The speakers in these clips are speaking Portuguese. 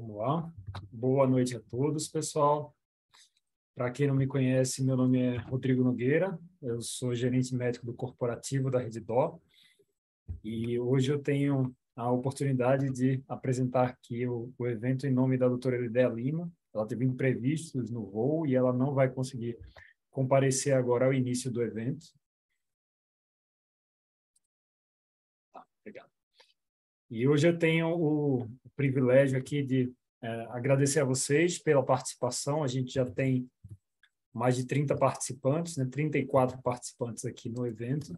Vamos lá. Boa noite a todos, pessoal. Para quem não me conhece, meu nome é Rodrigo Nogueira, eu sou gerente médico do corporativo da Rede Dó e hoje eu tenho a oportunidade de apresentar aqui o evento em nome da doutora Lidéia Lima. Ela teve imprevistos no voo e ela não vai conseguir comparecer agora ao início do evento. Tá, obrigado. E hoje eu tenho o privilégio aqui de agradecer a vocês pela participação. A gente já tem mais de 30 participantes, né? 34 participantes aqui no evento.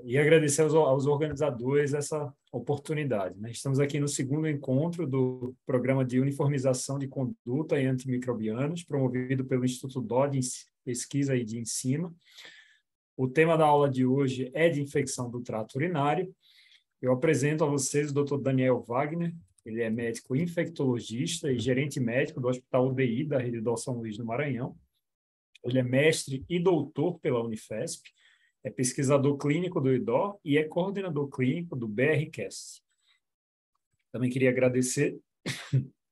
E agradecer aos organizadores essa oportunidade, né? Estamos aqui no segundo encontro do Programa de Uniformização de Conduta em Antimicrobianos, promovido pelo Instituto Dó de Pesquisa e de Ensino. O tema da aula de hoje é de infecção do trato urinário. Eu apresento a vocês o Dr. Daniel Wagner. Ele é médico infectologista e gerente médico do Hospital UBI da Rede Dó São Luís, no Maranhão. Ele é mestre e doutor pela Unifesp, é pesquisador clínico do IDO e é coordenador clínico do BRCast. Também queria agradecer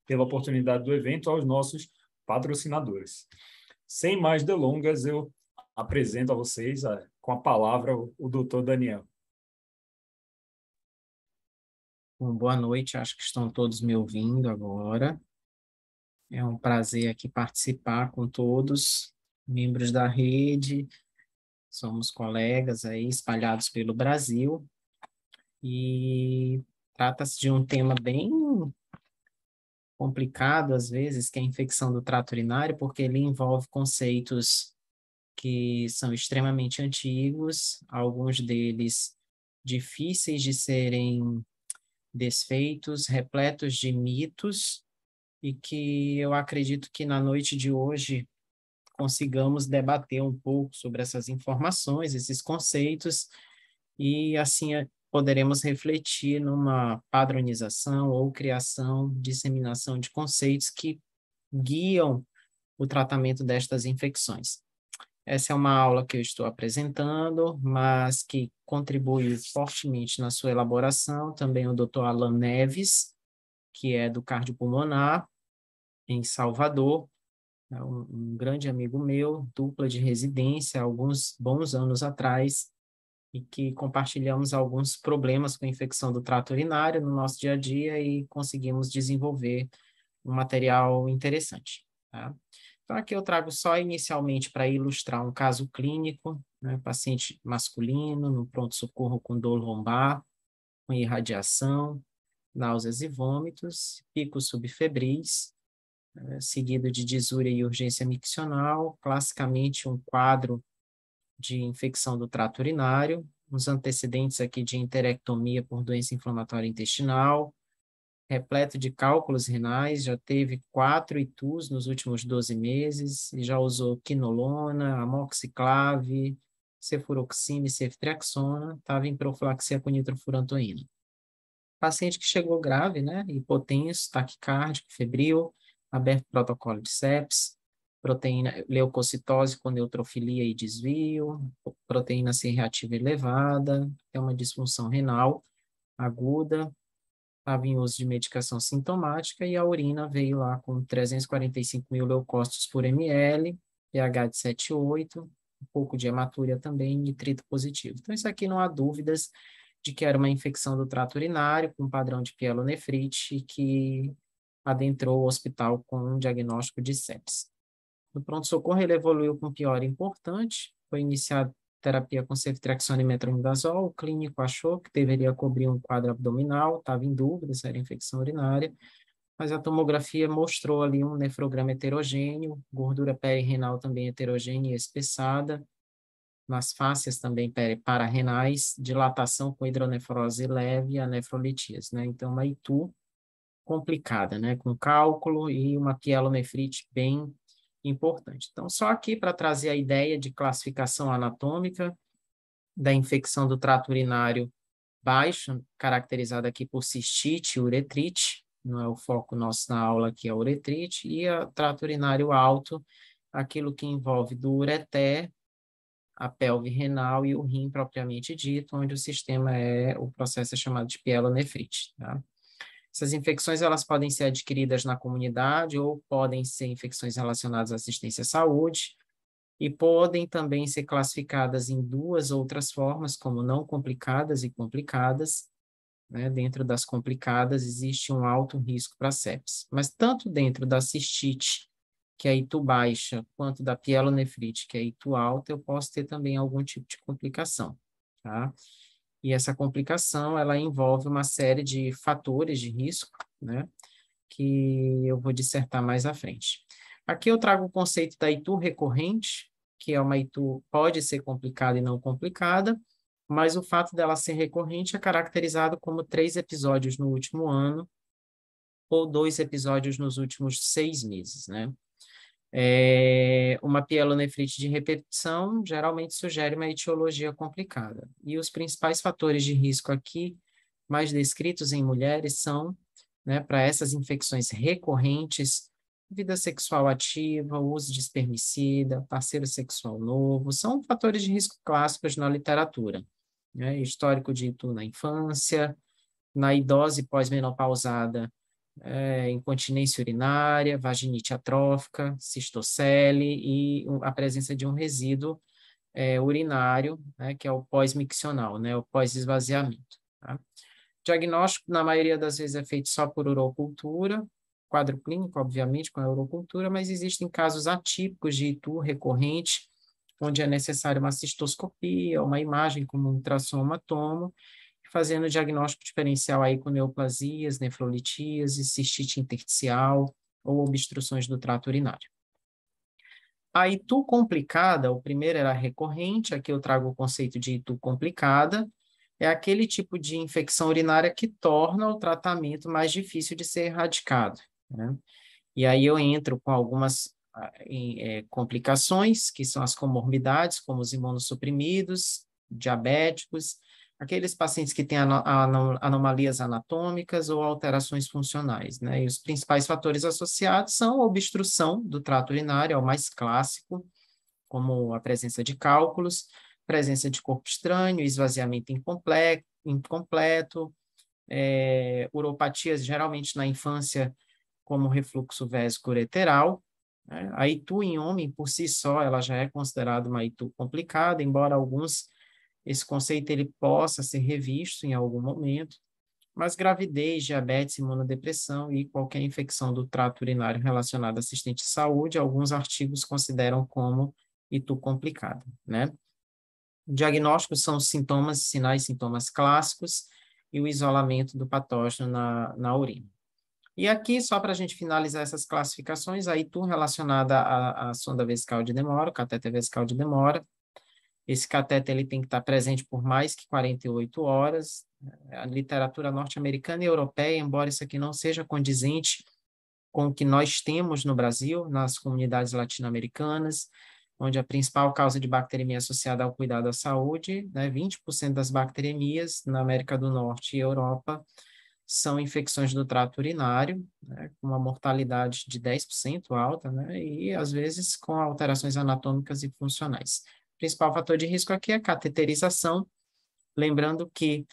pela oportunidade do evento aos nossos patrocinadores. Sem mais delongas, eu apresento a vocês, com a palavra, o Dr. Daniel. Bom, boa noite, acho que estão todos me ouvindo agora. É um prazer aqui participar com todos, membros da rede, somos colegas aí espalhados pelo Brasil, e trata-se de um tema bem complicado, às vezes, que é a infecção do trato urinário, porque ele envolve conceitos que são extremamente antigos, alguns deles difíceis de serem desfeitos, repletos de mitos, e que eu acredito que na noite de hoje consigamos debater um pouco sobre essas informações, esses conceitos, e assim poderemos refletir numa padronização ou criação, disseminação de conceitos que guiam o tratamento destas infecções. Essa é uma aula que eu estou apresentando, mas que contribui fortemente na sua elaboração também o Dr. Alan Neves, que é do cardiopulmonar, em Salvador, é um grande amigo meu, dupla de residência, há alguns bons anos atrás, e que compartilhamos alguns problemas com infecção do trato urinário no nosso dia a dia e conseguimos desenvolver um material interessante, tá? Então, aqui eu trago só inicialmente para ilustrar um caso clínico, né, paciente masculino no pronto-socorro com dor lombar, com irradiação, náuseas e vômitos, picos subfebris, seguido de disúria e urgência miccional, classicamente um quadro de infecção do trato urinário, uns antecedentes aqui de enterectomia por doença inflamatória intestinal, repleto de cálculos renais, já teve 4 ITUs nos últimos 12 meses, e já usou quinolona, amoxiclave, cefuroxime, ceftriaxona, estava em profilaxia com nitrofurantoína. Paciente que chegou grave, né, hipotenso, taquicárdico, febril, aberto protocolo de sepsis, proteína leucocitose com neutrofilia e desvio, proteína C reativa elevada, é uma disfunção renal aguda, estava em uso de medicação sintomática, e a urina veio lá com 345 mil leucócitos por ml, pH de 7,8, um pouco de hematúria também, nitrito positivo. Então, isso aqui não há dúvidas de que era uma infecção do trato urinário, com padrão de pielonefrite, e que adentrou o hospital com um diagnóstico de sepsis. No pronto-socorro, ele evoluiu com piora importante, foi iniciado terapia com ceftriaxona e metronidazol, o clínico achou que deveria cobrir um quadro abdominal, estava em dúvida se era infecção urinária, mas a tomografia mostrou ali um nefrograma heterogêneo, gordura perirenal também heterogênea e espessada, nas fáscias também pararenais, dilatação com hidronefrose leve e a nefrolitíase, né? Então, uma ITU complicada, né? Com cálculo e uma pielonefrite bem importante. Então, só aqui para trazer a ideia de classificação anatômica da infecção do trato urinário baixa, caracterizada aqui por cistite e uretrite, não é o foco nosso na aula aqui, é a uretrite, e o trato urinário alto, aquilo que envolve do ureter, a pelve renal e o rim propriamente dito, onde o processo é chamado de pielonefrite, tá? Essas infecções elas podem ser adquiridas na comunidade ou podem ser infecções relacionadas à assistência à saúde e podem também ser classificadas em duas outras formas, como não complicadas e complicadas, né? Dentro das complicadas existe um alto risco para sepsis, mas tanto dentro da cistite, que é ITU baixa, quanto da pielonefrite, que é ITU alta, eu posso ter também algum tipo de complicação, tá? E essa complicação, ela envolve uma série de fatores de risco, né, que eu vou dissertar mais à frente. Aqui eu trago o conceito da ITU recorrente, que é uma ITU, pode ser complicada e não complicada, mas o fato dela ser recorrente é caracterizado como 3 episódios no último ano ou 2 episódios nos últimos 6 meses, né? Uma pielonefrite de repetição geralmente sugere uma etiologia complicada. E os principais fatores de risco aqui, mais descritos em mulheres, são, né, para essas infecções recorrentes, vida sexual ativa, uso de espermicida, parceiro sexual novo, são fatores de risco clássicos na literatura, né? Histórico de ITU na infância, na idose pós-menopausada, incontinência urinária, vaginite atrófica, cistocele e a presença de um resíduo urinário, né, que é o pós-miccional, né, o pós-esvaziamento. Tá? Diagnóstico, na maioria das vezes, é feito só por urocultura, quadro clínico, obviamente, com a urocultura, mas existem casos atípicos de ITU recorrente, onde é necessária uma cistoscopia, uma imagem como um ultrassom tomo, fazendo diagnóstico diferencial aí com neoplasias, nefrolitíase, cistite intersticial ou obstruções do trato urinário. A ITU complicada, o primeiro era recorrente, aqui eu trago o conceito de ITU complicada, é aquele tipo de infecção urinária que torna o tratamento mais difícil de ser erradicado, né? E aí eu entro com algumas complicações, que são as comorbidades, como os imunossuprimidos, diabéticos, aqueles pacientes que têm anomalias anatômicas ou alterações funcionais, né? E os principais fatores associados são a obstrução do trato urinário, é o mais clássico, como a presença de cálculos, presença de corpo estranho, esvaziamento incompleto, uropatias, geralmente na infância, como refluxo vésico ureteral, né? A ITU em homem, por si só, ela já é considerada uma ITU complicada, embora esse conceito ele possa ser revisto em algum momento, mas gravidez, diabetes, imunodepressão e qualquer infecção do trato urinário relacionada a assistente de saúde, alguns artigos consideram como ITU complicada, né? Diagnósticos são os sintomas, sinais e sintomas clássicos e o isolamento do patógeno na urina. E aqui, só para a gente finalizar essas classificações, a ITU relacionada à sonda vesical de Demora, o catéter vesical de Demora. Esse catéter ele tem que estar presente por mais que 48 horas. A literatura norte-americana e europeia, embora isso aqui não seja condizente com o que nós temos no Brasil, nas comunidades latino-americanas, onde a principal causa de bacteremia associada ao cuidado da saúde, né, 20% das bacteremias na América do Norte e Europa são infecções do trato urinário, né, com uma mortalidade de 10% alta, né, e às vezes com alterações anatômicas e funcionais. O principal fator de risco aqui é a cateterização, lembrando que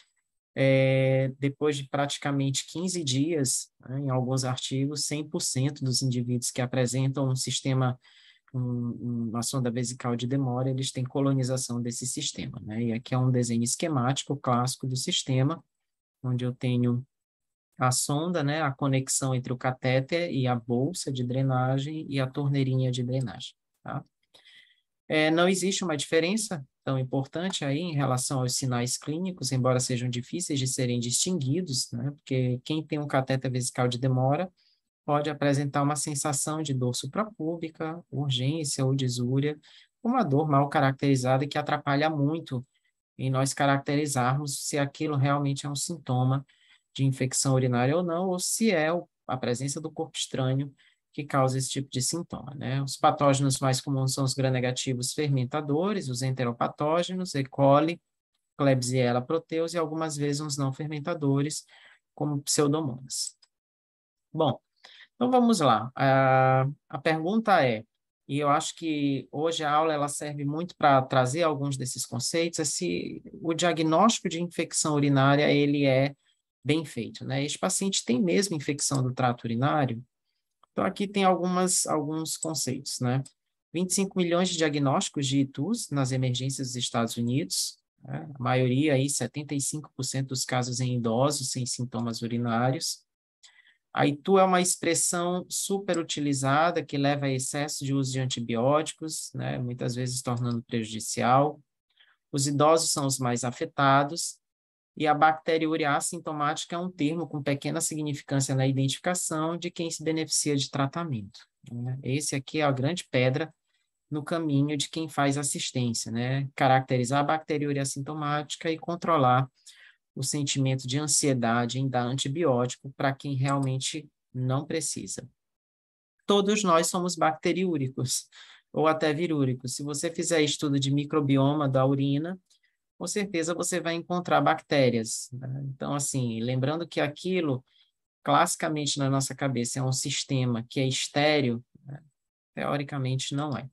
depois de praticamente 15 dias, né, em alguns artigos, 100% dos indivíduos que apresentam uma sonda vesical de Demora, eles têm colonização desse sistema, né? E aqui é um desenho esquemático clássico do sistema, onde eu tenho a sonda, né, a conexão entre o catéter e a bolsa de drenagem e a torneirinha de drenagem, tá? Não existe uma diferença tão importante aí em relação aos sinais clínicos, embora sejam difíceis de serem distinguidos, né? Porque quem tem um catéter vesical de Demora pode apresentar uma sensação de dor suprapúbica, urgência ou disúria, uma dor mal caracterizada que atrapalha muito em nós caracterizarmos se aquilo realmente é um sintoma de infecção urinária ou não, ou se é a presença do corpo estranho que causa esse tipo de sintoma, né? Os patógenos mais comuns são os gram-negativos fermentadores, os enteropatógenos, E. coli, Klebsiella proteus e algumas vezes uns não fermentadores, como pseudomonas. Bom, então vamos lá. A pergunta é, e eu acho que hoje a aula ela serve muito para trazer alguns desses conceitos, é se o diagnóstico de infecção urinária ele é bem feito, né? Este paciente tem mesmo infecção do trato urinário? Então, aqui tem alguns conceitos, né? 25 milhões de diagnósticos de ITUs nas emergências dos Estados Unidos, né? A maioria aí, 75% dos casos em idosos sem sintomas urinários. A ITU é uma expressão super utilizada que leva a excesso de uso de antibióticos, né? Muitas vezes tornando prejudicial. Os idosos são os mais afetados, e a bacteriúria assintomática é um termo com pequena significância na identificação de quem se beneficia de tratamento, né? Esse aqui é a grande pedra no caminho de quem faz assistência, né? Caracterizar a bacteriúria assintomática e controlar o sentimento de ansiedade em dar antibiótico para quem realmente não precisa. Todos nós somos bacteriúricos ou até virúricos. Se você fizer estudo de microbioma da urina, com certeza você vai encontrar bactérias, né? Então, assim, lembrando que aquilo, classicamente na nossa cabeça, é um sistema que é estéril, né? Teoricamente não é.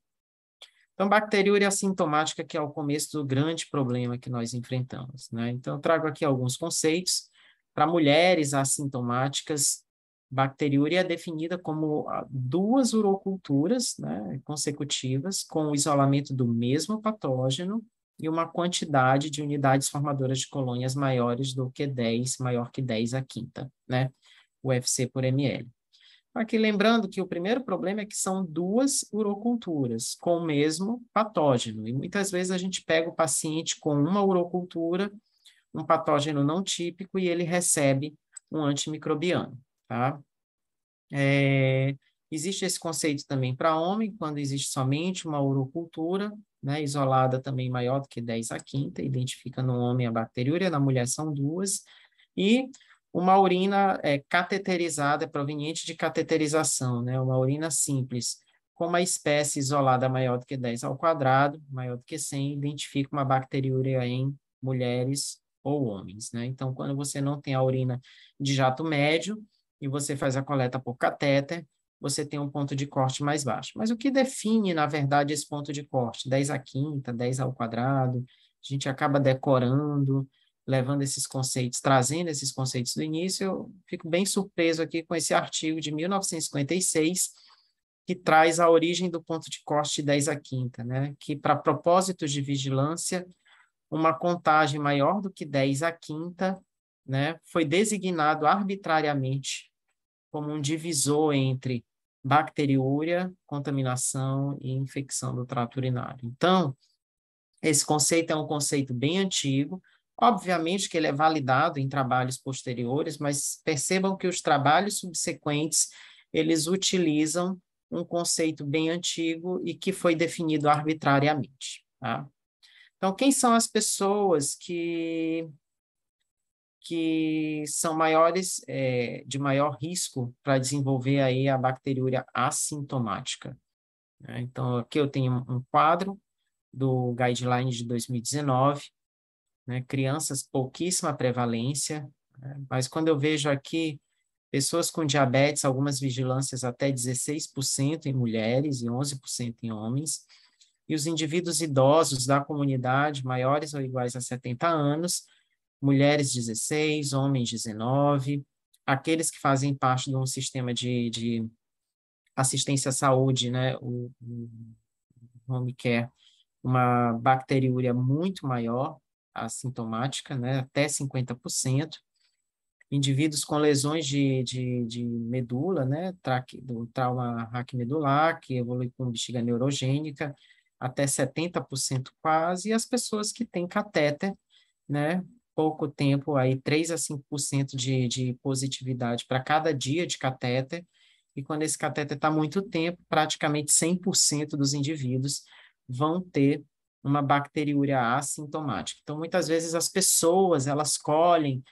Então, bacteriúria assintomática, que é o começo do grande problema que nós enfrentamos, né? Então, eu trago aqui alguns conceitos. Para mulheres assintomáticas, bacteriúria é definida como duas uroculturas, né, consecutivas, com o isolamento do mesmo patógeno e uma quantidade de unidades formadoras de colônias maiores do que 10, maior que 10 a quinta, né? UFC por ml. Aqui lembrando que o primeiro problema é que são duas uroculturas com o mesmo patógeno, e muitas vezes a gente pega o paciente com uma urocultura, um patógeno não típico, e ele recebe um antimicrobiano, tá? Existe esse conceito também para homem, quando existe somente uma urocultura, né, isolada também maior do que 10 a quinta, identifica no homem a bacteriúria, na mulher são duas, e uma urina cateterizada, proveniente de cateterização, né, uma urina simples, com uma espécie isolada maior do que 10 ao quadrado, maior do que 100, identifica uma bacteriúria em mulheres ou homens, né? Então, quando você não tem a urina de jato médio, e você faz a coleta por catéter, você tem um ponto de corte mais baixo. Mas o que define, na verdade, esse ponto de corte? 10 à quinta, 10 ao quadrado, a gente acaba decorando, levando esses conceitos, trazendo esses conceitos do início. Eu fico bem surpreso aqui com esse artigo de 1956, que traz a origem do ponto de corte de 10 à quinta, né? Que, para propósitos de vigilância, uma contagem maior do que 10 à quinta, né, foi designado arbitrariamente como um divisor entre bacteriúria, contaminação e infecção do trato urinário. Então, esse conceito é um conceito bem antigo, obviamente que ele é validado em trabalhos posteriores, mas percebam que os trabalhos subsequentes, eles utilizam um conceito bem antigo e que foi definido arbitrariamente, tá? Então, quem são as pessoas que são maiores, de maior risco para desenvolver aí a bacteriúria assintomática, né? Então, aqui eu tenho um quadro do Guideline de 2019, né? Crianças, pouquíssima prevalência, né? Mas quando eu vejo aqui pessoas com diabetes, algumas vigilâncias até 16% em mulheres e 11% em homens, e os indivíduos idosos da comunidade, maiores ou iguais a 70 anos, mulheres 16, homens 19, aqueles que fazem parte de um sistema de assistência à saúde, né, o home care, uma bacteriúria muito maior, assintomática, né, até 50%, indivíduos com lesões de medula, né, do trauma raquimedular, que evolui com bexiga neurogênica, até 70% quase, e as pessoas que têm catéter, né, pouco tempo, aí 3 a 5% de positividade para cada dia de catéter, e quando esse catéter está muito tempo, praticamente 100% dos indivíduos vão ter uma bacteriúria assintomática. Então, muitas vezes as pessoas, elas colhem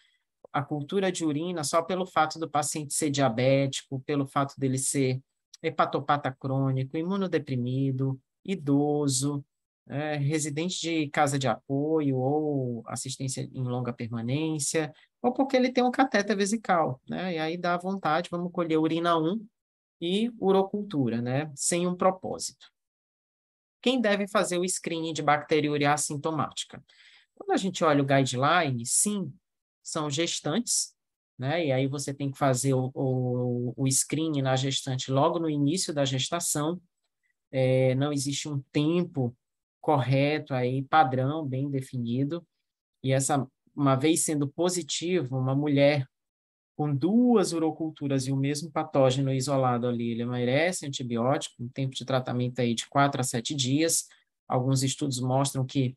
a cultura de urina só pelo fato do paciente ser diabético, pelo fato dele ser hepatopata crônico, imunodeprimido, idoso, residente de casa de apoio ou assistência em longa permanência, ou porque ele tem um catéter vesical, né? E aí dá vontade, vamos colher urina 1 e urocultura, né? Sem um propósito. Quem deve fazer o screening de bacteriúria assintomática? Quando a gente olha o guideline, sim, são gestantes, né? E aí você tem que fazer o screening na gestante logo no início da gestação. Não existe um tempo correto aí, padrão, bem definido. E uma vez sendo positivo, uma mulher com 2 uroculturas e o mesmo patógeno isolado ali, ele merece antibiótico, um tempo de tratamento aí de 4 a 7 dias. Alguns estudos mostram que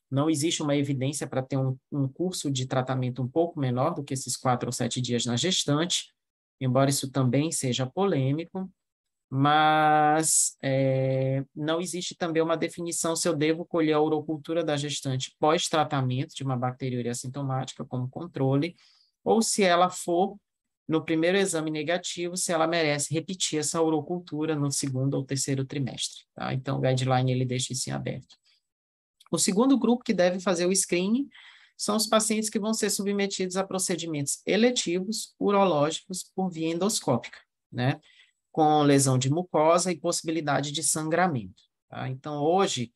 não existe uma evidência para ter um curso de tratamento um pouco menor do que esses 4 ou 7 dias na gestante, embora isso também seja polêmico, mas não existe também uma definição se eu devo colher a urocultura da gestante pós-tratamento de uma bacteriúria assintomática como controle, ou se ela for, no primeiro exame negativo, se ela merece repetir essa urocultura no segundo ou terceiro trimestre. Tá? Então, o guideline ele deixa isso em aberto. O segundo grupo que deve fazer o screening são os pacientes que vão ser submetidos a procedimentos eletivos urológicos por via endoscópica, né? Com lesão de mucosa e possibilidade de sangramento. Tá? Então, hoje,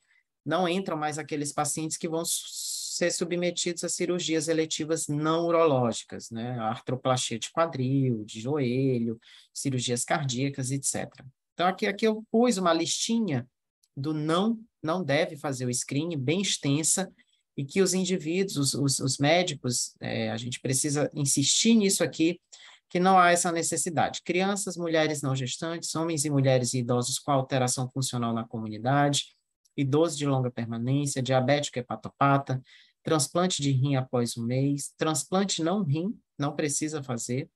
não entram mais aqueles pacientes que vão ser submetidos a cirurgias eletivas não urológicas, né? A artroplastia de quadril, de joelho, cirurgias cardíacas, etc. Então, aqui eu pus uma listinha do não deve fazer o screening, bem extensa, e que os indivíduos, os médicos, a gente precisa insistir nisso aqui, que não há essa necessidade. Crianças, mulheres não gestantes, homens e mulheres e idosos com alteração funcional na comunidade, idosos de longa permanência, diabético hepatopata, transplante de rim após 1 mês, transplante não rim, não precisa fazer,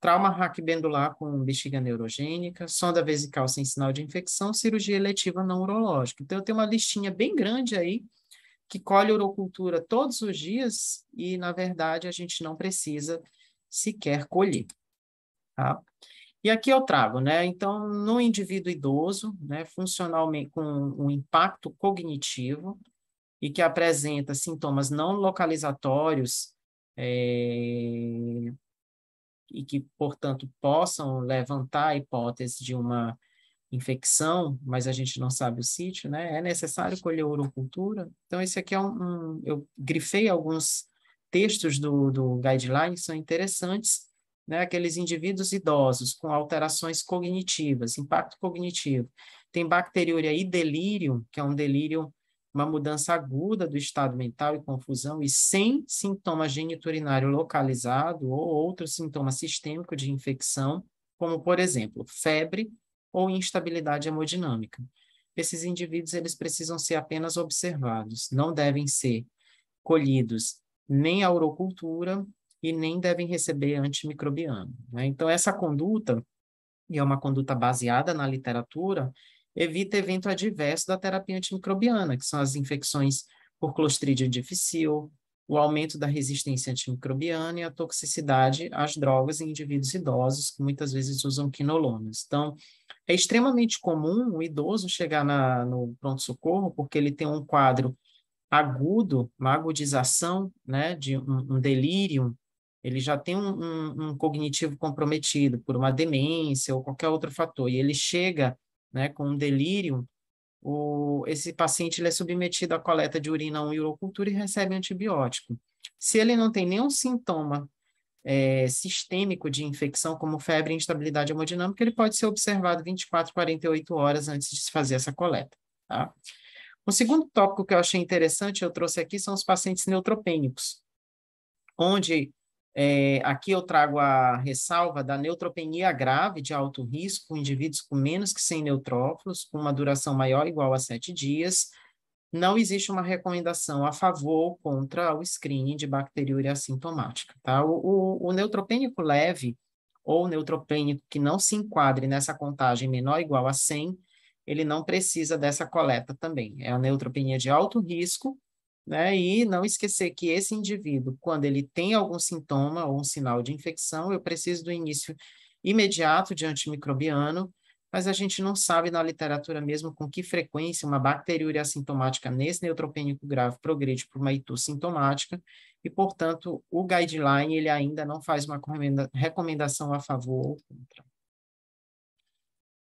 trauma raquibendular com bexiga neurogênica, sonda vesical sem sinal de infecção, cirurgia eletiva não urológica. Então, eu tenho uma listinha bem grande aí, que colhe urocultura todos os dias e, na verdade, a gente não precisa sequer colher. Tá? E aqui eu trago, né? Então, no indivíduo idoso, né, funcionalmente com um impacto cognitivo e que apresenta sintomas não localizatórios, e que, portanto, possam levantar a hipótese de uma infecção, mas a gente não sabe o sítio, né? É necessário colher urocultura. Então, esse aqui eu grifei alguns textos do guideline, que são interessantes, né? Aqueles indivíduos idosos com alterações cognitivas, impacto cognitivo. Tem bacteriúria e delírio, que é um delírio, uma mudança aguda do estado mental e confusão, e sem sintoma geniturinário localizado ou outro sintoma sistêmico de infecção, como, por exemplo, febre ou instabilidade hemodinâmica. Esses indivíduos eles precisam ser apenas observados, não devem ser colhidos nem a urocultura e nem devem receber antimicrobiano. Né? Então, essa conduta, e é uma conduta baseada na literatura, evita evento adverso da terapia antimicrobiana, que são as infecções por Clostridium difficile, o aumento da resistência antimicrobiana e a toxicidade às drogas em indivíduos idosos, que muitas vezes usam quinolonas. Então, é extremamente comum o idoso chegar no pronto-socorro porque ele tem um quadro agudo, uma agudização, né, de um delírio, ele já tem um cognitivo comprometido por uma demência ou qualquer outro fator, e ele chega, né, com um delírio, esse paciente ele é submetido à coleta de urina 1 e urocultura e recebe antibiótico. Se ele não tem nenhum sintoma sistêmico de infecção, como febre e instabilidade hemodinâmica, ele pode ser observado 24, 48 horas antes de se fazer essa coleta. Tá? O segundo tópico que eu achei interessante, eu trouxe aqui, são os pacientes neutropênicos, onde aqui eu trago a ressalva da neutropenia grave de alto risco, indivíduos com menos que 100 neutrófilos, com uma duração maior ou igual a 7 dias, não existe uma recomendação a favor ou contra o screening de bacteriúria assintomática. Tá? O neutropênico leve ou neutropênico que não se enquadre nessa contagem menor ou igual a 100, ele não precisa dessa coleta também. É a neutropenia de alto risco, né? E não esquecer que esse indivíduo, quando ele tem algum sintoma ou um sinal de infecção, eu preciso do início imediato de antimicrobiano, mas a gente não sabe na literatura mesmo com que frequência uma bacteriúria assintomática nesse neutropênico grave progride para uma ITU sintomática, e, portanto, o guideline ele ainda não faz uma recomendação a favor ou contra.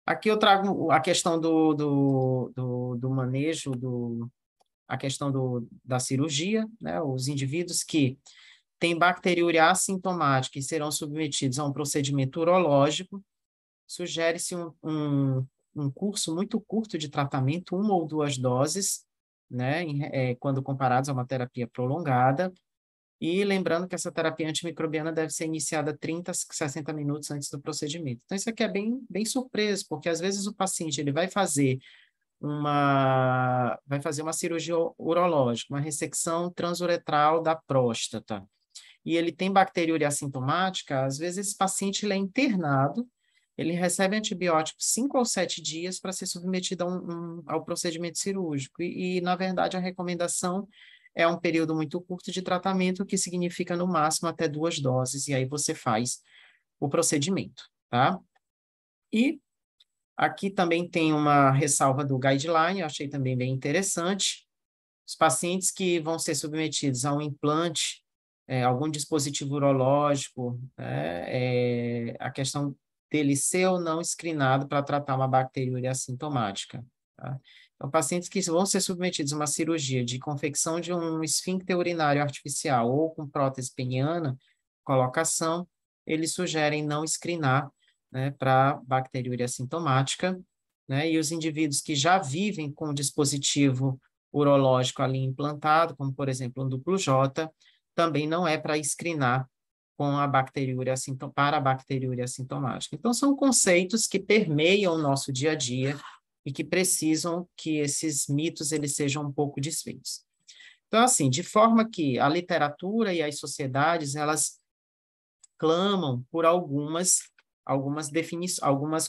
Aqui eu trago a questão do manejo, a questão da cirurgia, né? Os indivíduos que tem bacteriúria assintomática e serão submetidos a um procedimento urológico. Sugere-se um curso muito curto de tratamento, 1 ou 2 doses, né, quando comparados a uma terapia prolongada. E lembrando que essa terapia antimicrobiana deve ser iniciada 30 a 60 minutos antes do procedimento. Então, isso aqui é bem surpresa, porque às vezes o paciente ele vai fazer uma cirurgia urológica, uma ressecção transuretral da próstata, e ele tem bacteriúria assintomática. Às vezes esse paciente ele é internado, ele recebe antibiótico 5 ou 7 dias para ser submetido ao procedimento cirúrgico. Na verdade, a recomendação é um período muito curto de tratamento, que significa, no máximo, até 2 doses, e aí você faz o procedimento, tá? E aqui também tem uma ressalva do guideline, eu achei também bem interessante. Os pacientes que vão ser submetidos a um implante, algum dispositivo urológico, a questão dele ser ou não screenado para tratar uma bacteriúria assintomática, tá? Então, pacientes que vão ser submetidos a uma cirurgia de confecção de um esfíncter urinário artificial ou com prótese peniana, colocação, eles sugerem não screenar, né, para bacteriúria assintomática, né? E os indivíduos que já vivem com o dispositivo urológico ali implantado, como, por exemplo, um duplo J, também não é para screenar com a bacteriúria para a bacteriúria assintomática. Então, são conceitos que permeiam o nosso dia a dia e que precisam que esses mitos eles sejam um pouco desfeitos. Então, assim, de forma que a literatura e as sociedades, elas clamam por algumas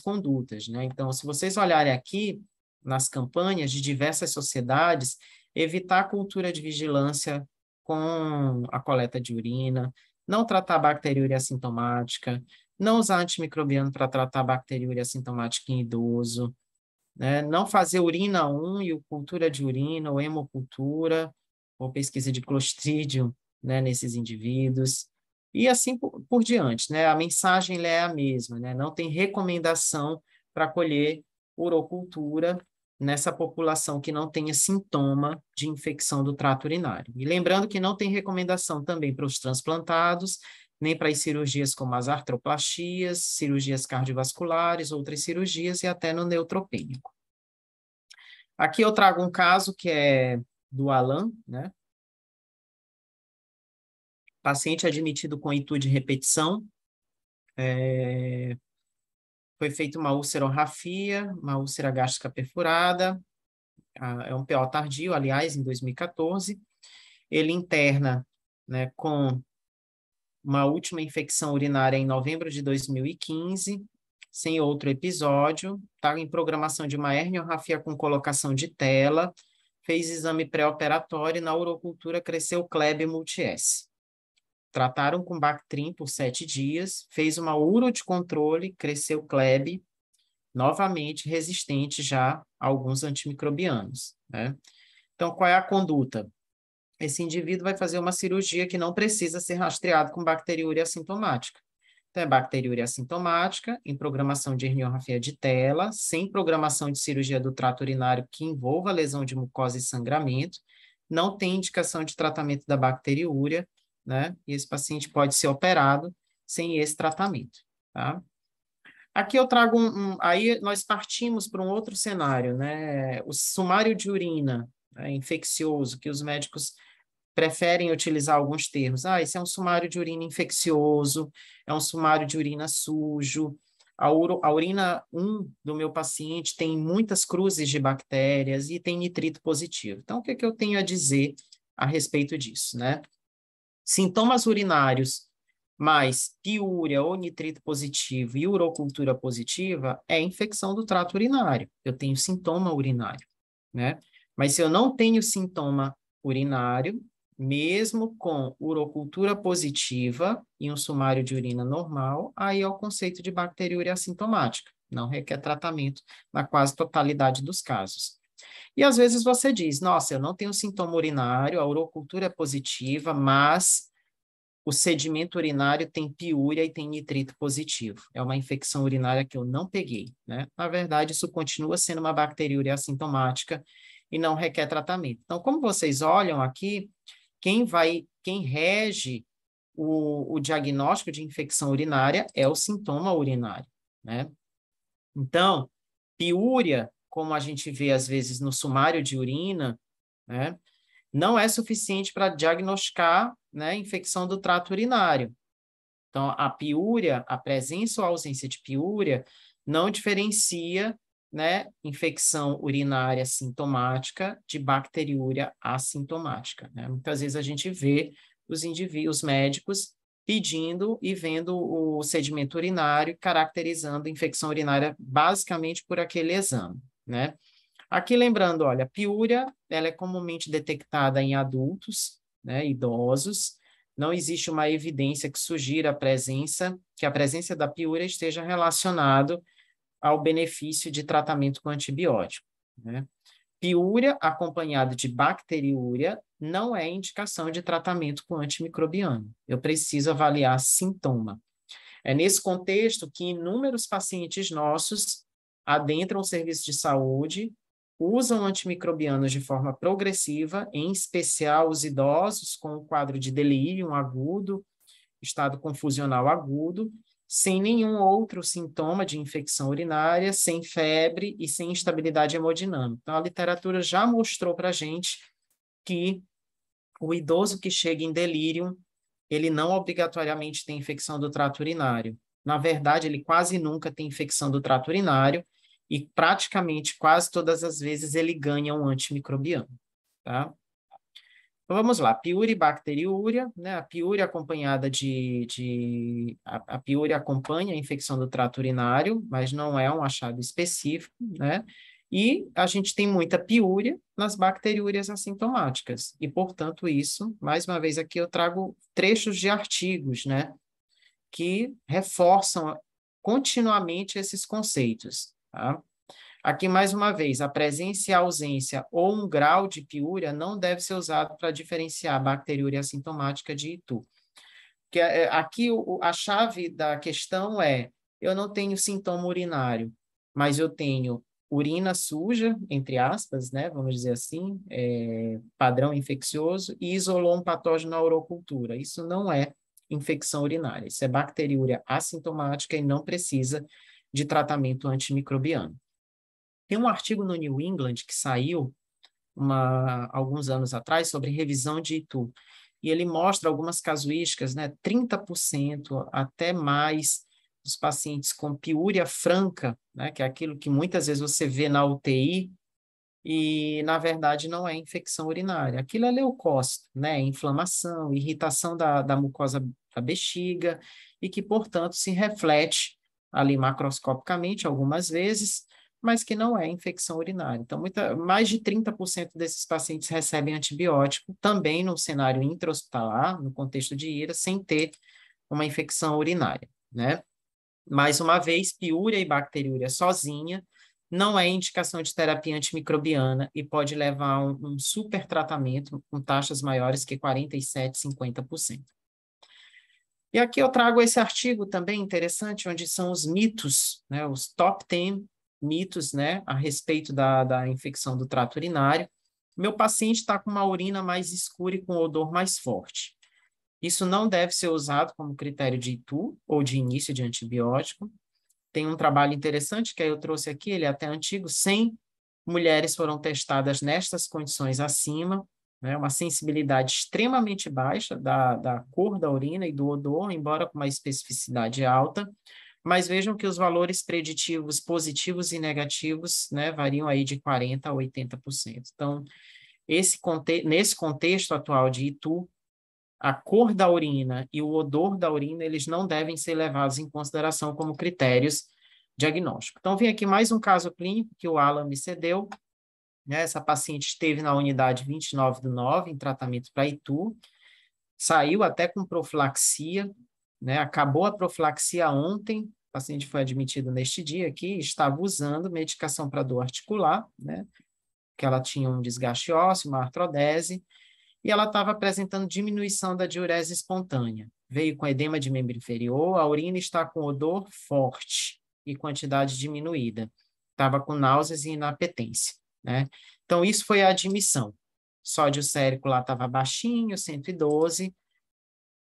condutas, né? Então, se vocês olharem aqui nas campanhas de diversas sociedades, evitar a cultura de vigilância com a coleta de urina, não tratar bacteriúria assintomática, não usar antimicrobiano para tratar bacteriúria assintomática em idoso, né? Não fazer urina 1 e cultura de urina, ou hemocultura, ou pesquisa de Clostridium, né, nesses indivíduos, e assim por diante, né? A mensagem é a mesma, né? Não tem recomendação para colher urocultura nessa população que não tenha sintoma de infecção do trato urinário. E lembrando que não tem recomendação também para os transplantados, nem para as cirurgias como as artroplastias, cirurgias cardiovasculares, outras cirurgias, e até no neutropênico. Aqui eu trago um caso que é do Alan, né? Paciente admitido com itu de repetição, foi feita uma ulcerorrafia, uma úlcera gástrica perfurada, é um PO tardio, aliás, em 2014. Ele interna, né, com uma última infecção urinária em novembro de 2015, sem outro episódio, está em programação de uma herniorrafia com colocação de tela, fez exame pré-operatório e na urocultura cresceu Kleb multi-S. Trataram com Bactrim por 7 dias, fez uma uro de controle, cresceu Kleb, novamente resistente já a alguns antimicrobianos, né? Então, qual é a conduta? Esse indivíduo vai fazer uma cirurgia que não precisa ser rastreado com bacteriúria assintomática. Então, é bacteriúria assintomática, em programação de herniorrafia de tela, sem programação de cirurgia do trato urinário que envolva lesão de mucosa e sangramento, não tem indicação de tratamento da bacteriúria, né? E esse paciente pode ser operado sem esse tratamento, tá? Aqui eu trago aí nós partimos para um outro cenário, né? O sumário de urina, né, infeccioso, que os médicos preferem utilizar alguns termos. Esse é um sumário de urina infeccioso, é um sumário de urina sujo. A urina 1 do meu paciente tem muitas cruzes de bactérias e tem nitrito positivo. Então, o que eu tenho a dizer a respeito disso, né? Sintomas urinários mais piúria ou nitrito positivo e urocultura positiva é infecção do trato urinário. Eu tenho sintoma urinário, né? Mas se eu não tenho sintoma urinário, mesmo com urocultura positiva e um sumário de urina normal, aí é o conceito de bacteriúria assintomática. Não requer tratamento na quase totalidade dos casos. E às vezes você diz, nossa, eu não tenho sintoma urinário, a urocultura é positiva, mas o sedimento urinário tem piúria e tem nitrito positivo. É uma infecção urinária que eu não peguei, né? Na verdade, isso continua sendo uma bacteriúria assintomática e não requer tratamento. Então, como vocês olham aqui, quem rege o diagnóstico de infecção urinária é o sintoma urinário, né? Então, piúria, como a gente vê às vezes no sumário de urina, né, não é suficiente para diagnosticar, né, infecção do trato urinário. Então, a piúria, a presença ou ausência de piúria, não diferencia, né, infecção urinária sintomática de bacteriúria assintomática, né? Muitas vezes a gente vê os médicos pedindo e vendo o sedimento urinário, caracterizando infecção urinária basicamente por aquele exame, né? Aqui lembrando, olha, a piúria, ela é comumente detectada em adultos, né, idosos. Não existe uma evidência que sugira que a presença da piúria esteja relacionado ao benefício de tratamento com antibiótico, né? Piúria acompanhada de bacteriúria não é indicação de tratamento com antimicrobiano. Eu preciso avaliar sintoma. É nesse contexto que inúmeros pacientes nossos adentram o serviço de saúde, usam antimicrobianos de forma progressiva, em especial os idosos com o quadro de delírio agudo, estado confusional agudo, sem nenhum outro sintoma de infecção urinária, sem febre e sem instabilidade hemodinâmica. Então, a literatura já mostrou para a gente que o idoso que chega em delírio, ele não obrigatoriamente tem infecção do trato urinário. Na verdade, ele quase nunca tem infecção do trato urinário e praticamente quase todas as vezes ele ganha um antimicrobiano, tá? Então, vamos lá, piúria e bacteriúria, né? A piúria acompanhada a piúria acompanha a infecção do trato urinário, mas não é um achado específico, né? E a gente tem muita piúria nas bacteriúrias assintomáticas. E, portanto, isso, mais uma vez aqui eu trago trechos de artigos, né? Que reforçam continuamente esses conceitos, tá? Aqui, mais uma vez, a presença e a ausência ou um grau de piúria não deve ser usado para diferenciar a bacteriúria assintomática de itu. Aqui a chave da questão é, eu não tenho sintoma urinário, mas eu tenho urina suja, entre aspas, né, vamos dizer assim, padrão infeccioso, e isolou um patógeno na urocultura. Isso não é infecção urinária, isso é bacteriúria assintomática e não precisa de tratamento antimicrobiano. Tem um artigo no New England que saiu alguns anos atrás sobre revisão de itu, e ele mostra algumas casuísticas, né? 30% até mais dos pacientes com piúria franca, né? Que é aquilo que muitas vezes você vê na UTI, e na verdade não é infecção urinária. Aquilo é leucócito, né? Inflamação, irritação da mucosa da bexiga, e que, portanto, se reflete ali macroscopicamente algumas vezes, mas que não é infecção urinária. Então, mais de 30% desses pacientes recebem antibiótico, também no cenário intra-hospitalar, no contexto de IRA, sem ter uma infecção urinária, né? Mais uma vez, piúria e bacteriúria sozinha não é indicação de terapia antimicrobiana e pode levar a um super tratamento com taxas maiores que 47%, 50%. E aqui eu trago esse artigo também interessante, onde são os mitos, né, os top 10 mitos, né, a respeito da infecção do trato urinário. Meu paciente está com uma urina mais escura e com odor mais forte. Isso não deve ser usado como critério de ITU ou de início de antibiótico. Tem um trabalho interessante que eu trouxe aqui, ele é até antigo, 100 mulheres foram testadas nestas condições acima, né, uma sensibilidade extremamente baixa da cor da urina e do odor, embora com uma especificidade alta, mas vejam que os valores preditivos positivos e negativos, né, variam aí de 40% a 80%. Então, nesse contexto atual de ITU, a cor da urina e o odor da urina, eles não devem ser levados em consideração como critérios diagnósticos. Então, vem aqui mais um caso clínico que o Alan me cedeu, né? Essa paciente esteve na unidade 29/9 em tratamento para ITU, saiu até com profilaxia, né? Acabou a profilaxia ontem, o paciente foi admitido neste dia aqui, estava usando medicação para dor articular, né? Que ela tinha um desgaste ósseo, uma artrodese, e ela estava apresentando diminuição da diurese espontânea. Veio com edema de membro inferior, a urina está com odor forte e quantidade diminuída. Estava com náuseas e inapetência, né? Então, isso foi a admissão. Sódio sérico lá estava baixinho, 112,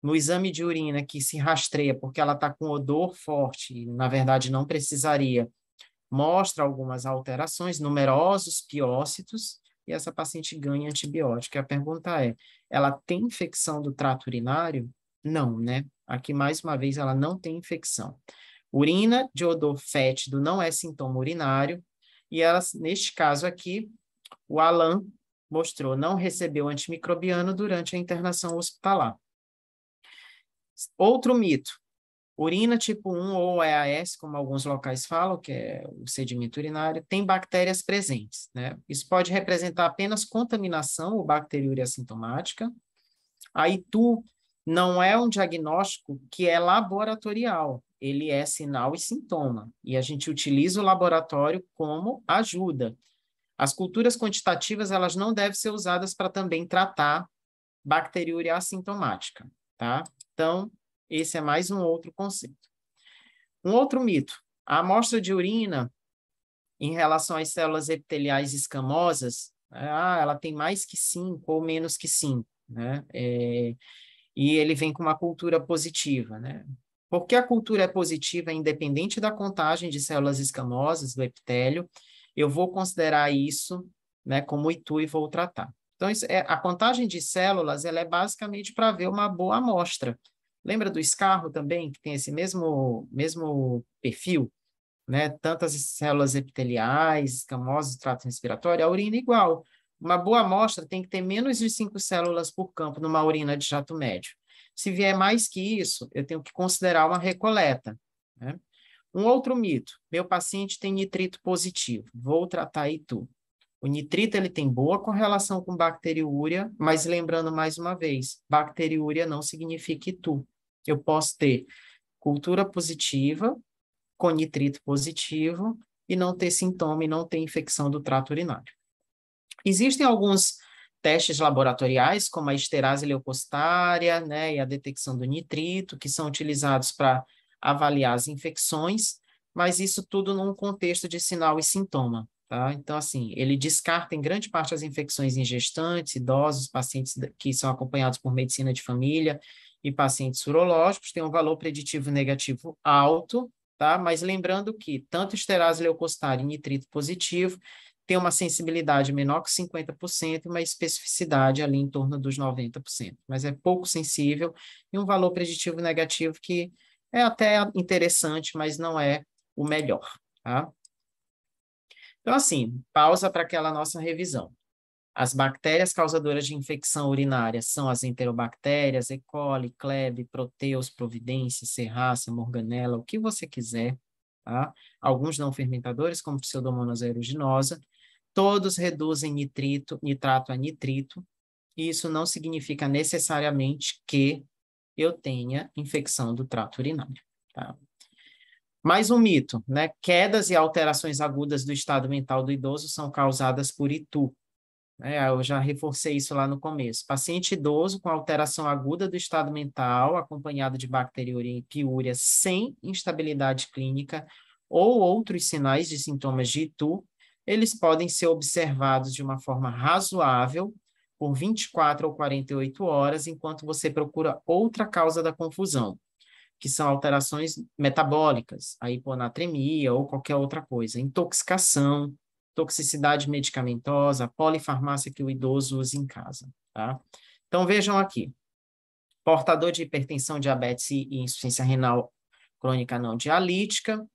no exame de urina que se rastreia porque ela está com odor forte, e na verdade não precisaria, mostra algumas alterações, numerosos piócitos, e essa paciente ganha antibiótico. E a pergunta é, ela tem infecção do trato urinário? Não, né? Aqui, mais uma vez, ela não tem infecção. Urina de odor fétido não é sintoma urinário, e ela, neste caso aqui, o Alan mostrou, não recebeu antimicrobiano durante a internação hospitalar. Outro mito, urina tipo 1 ou EAS, como alguns locais falam, que é o sedimento urinário, tem bactérias presentes, né? Isso pode representar apenas contaminação ou bacteriúria assintomática. A ITU não é um diagnóstico que é laboratorial, ele é sinal e sintoma, e a gente utiliza o laboratório como ajuda. As culturas quantitativas, elas não devem ser usadas para também tratar bacteriúria assintomática, tá? Então, esse é mais um outro conceito. Um outro mito, a amostra de urina em relação às células epiteliais escamosas, ela tem mais que 5 ou menos que 5, né? E ele vem com uma cultura positiva, né? Porque a cultura é positiva, independente da contagem de células escamosas do epitélio, eu vou considerar isso, né, como ITU e vou tratar. Então, a contagem de células, ela é basicamente para ver uma boa amostra. Lembra do escarro também, que tem esse mesmo perfil, né? Tantas células epiteliais, escamosas do trato respiratório, a urina é igual. Uma boa amostra tem que ter menos de 5 células por campo numa urina de jato médio. Se vier mais que isso, eu tenho que considerar uma recoleta, né? Um outro mito, meu paciente tem nitrito positivo, vou tratar ITU. O nitrito ele tem boa correlação com bacteriúria, mas lembrando mais uma vez, bacteriúria não significa ITU. Eu posso ter cultura positiva, com nitrito positivo, e não ter sintoma e não ter infecção do trato urinário. Existem alguns testes laboratoriais, como a esterase leucocitária, né, e a detecção do nitrito, que são utilizados para avaliar as infecções, mas isso tudo num contexto de sinal e sintoma, tá? Então, assim, ele descarta em grande parte as infecções em gestantes, idosos, pacientes que são acompanhados por medicina de família e pacientes urológicos, tem um valor preditivo negativo alto, tá? Mas lembrando que tanto esterase leucocitária e nitrito positivo tem uma sensibilidade menor que 50% e uma especificidade ali em torno dos 90%, mas é pouco sensível e um valor preditivo negativo que é até interessante, mas não é o melhor, tá? Então, assim, pausa para aquela nossa revisão. As bactérias causadoras de infecção urinária são as enterobactérias, E. coli, Kleb, Proteus, Providência, Serrácea, Morganella, o que você quiser, tá? Alguns não fermentadores, como Pseudomonas aeruginosa, todos reduzem nitrato a nitrito, e isso não significa necessariamente que eu tenha infecção do trato urinário, tá? Mais um mito, né? Quedas e alterações agudas do estado mental do idoso são causadas por ITU. Eu já reforcei isso lá no começo. Paciente idoso com alteração aguda do estado mental, acompanhado de bacteriúria e piúria sem instabilidade clínica ou outros sinais de sintomas de ITU, eles podem ser observados de uma forma razoável por 24 ou 48 horas, enquanto você procura outra causa da confusão, que são alterações metabólicas, a hiponatremia ou qualquer outra coisa, intoxicação, toxicidade medicamentosa, polifarmácia que o idoso usa em casa, tá? Então, vejam aqui, portador de hipertensão, diabetes e insuficiência renal crônica não dialítica,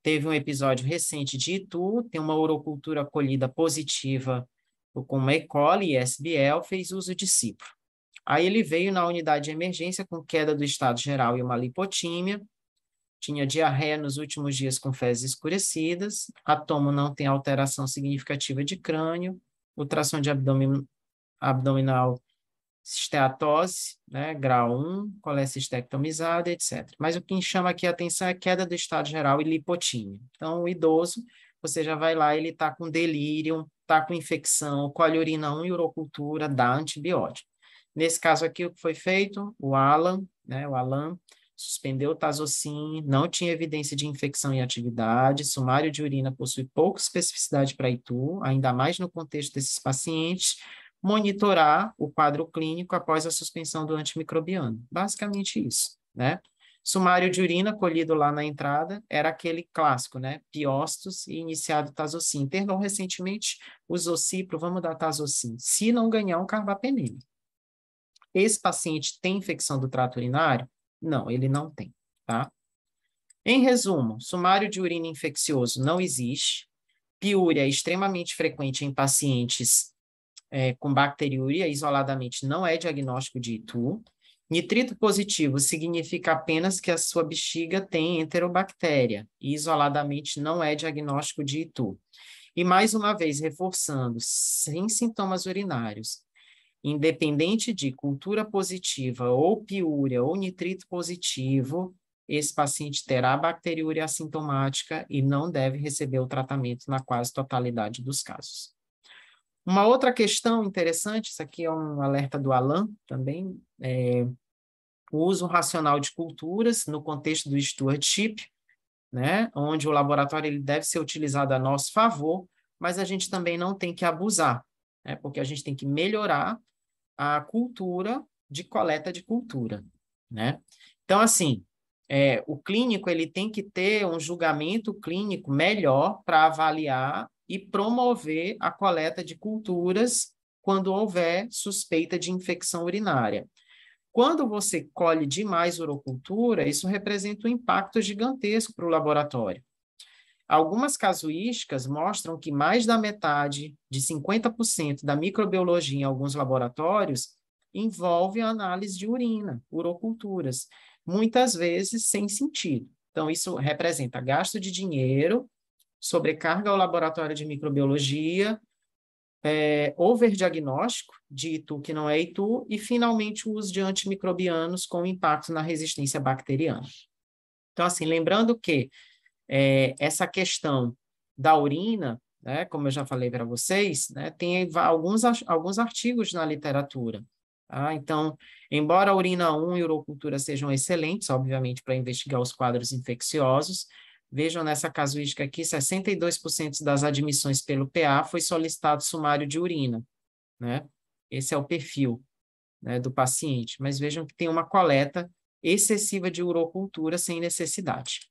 teve um episódio recente de ITU, tem uma urocultura colhida positiva com E. coli e SBL, fez uso de cipro. Aí ele veio na unidade de emergência com queda do estado geral e uma lipotímia, tinha diarreia nos últimos dias com fezes escurecidas, a tomo não tem alteração significativa de crânio, ultrassom de abdominal esteatose, né, grau 1, colecistectomizada, etc. Mas o que chama aqui a atenção é queda do estado geral e lipotímia. Então, o idoso, você já vai lá, ele está com delírio, está com infecção, colhe urina 1 e urocultura, dá antibiótico. Nesse caso aqui, o que foi feito? O Alan suspendeu o Tazocin, não tinha evidência de infecção em atividade, sumário de urina possui pouca especificidade para ITU, ainda mais no contexto desses pacientes, monitorar o quadro clínico após a suspensão do antimicrobiano. Basicamente isso, né? Sumário de urina colhido lá na entrada era aquele clássico, né? Pióstos e iniciado tazocin. Internou recentemente, usou cipro, vamos dar tazocin. Se não ganhar um carbapenem. Esse paciente tem infecção do trato urinário? Não, ele não tem, tá? Em resumo, sumário de urina infeccioso não existe. Piúria é extremamente frequente em pacientes com bacteriúria, isoladamente não é diagnóstico de ITU. Nitrito positivo significa apenas que a sua bexiga tem enterobactéria, e isoladamente não é diagnóstico de ITU. E mais uma vez, reforçando, sem sintomas urinários, independente de cultura positiva ou piúria ou nitrito positivo, esse paciente terá bacteriúria assintomática e não deve receber o tratamento na quase totalidade dos casos. Uma outra questão interessante, isso aqui é um alerta do Alan também, o uso racional de culturas no contexto do stewardship, né, onde o laboratório ele deve ser utilizado a nosso favor, mas a gente também não tem que abusar, né, porque a gente tem que melhorar a cultura de coleta de cultura, né? Então, assim, o clínico ele tem que ter um julgamento clínico melhor para avaliar e promover a coleta de culturas quando houver suspeita de infecção urinária. Quando você colhe demais urocultura, isso representa um impacto gigantesco para o laboratório. Algumas casuísticas mostram que mais da metade, de 50% da microbiologia em alguns laboratórios envolve a análise de urina, uroculturas, muitas vezes sem sentido. Então, isso representa gasto de dinheiro, sobrecarga ao laboratório de microbiologia, overdiagnóstico de ITU que não é ITU, e, finalmente, o uso de antimicrobianos com impacto na resistência bacteriana. Então, assim, lembrando que essa questão da urina, né, como eu já falei para vocês, né, tem alguns artigos na literatura. Tá? Então, embora a urina 1 e a urocultura sejam excelentes, obviamente, para investigar os quadros infecciosos, vejam nessa casuística aqui, 62% das admissões pelo PA foi solicitado sumário de urina, né? Esse é o perfil, né, do paciente, mas vejam que tem uma coleta excessiva de urocultura sem necessidade.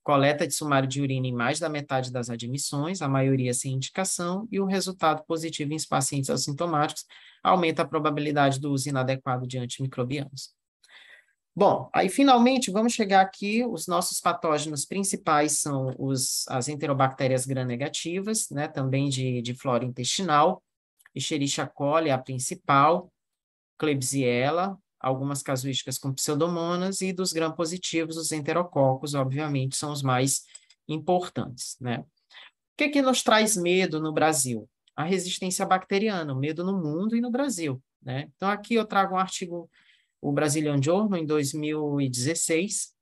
Coleta de sumário de urina em mais da metade das admissões, a maioria sem indicação, e o resultado positivo em pacientes assintomáticos aumenta a probabilidade do uso inadequado de antimicrobianos. Bom, aí finalmente vamos chegar aqui, os nossos patógenos principais são as enterobactérias gram-negativas, né, também de flora intestinal, Escherichia coli, a principal, Klebsiella, algumas casuísticas com pseudomonas, e dos gram-positivos, os enterococos, obviamente, são os mais importantes, né? O que nos traz medo no Brasil? A resistência bacteriana, o medo no mundo e no Brasil, né? Então, aqui eu trago um artigo, o Brazilian Journal, em 2016,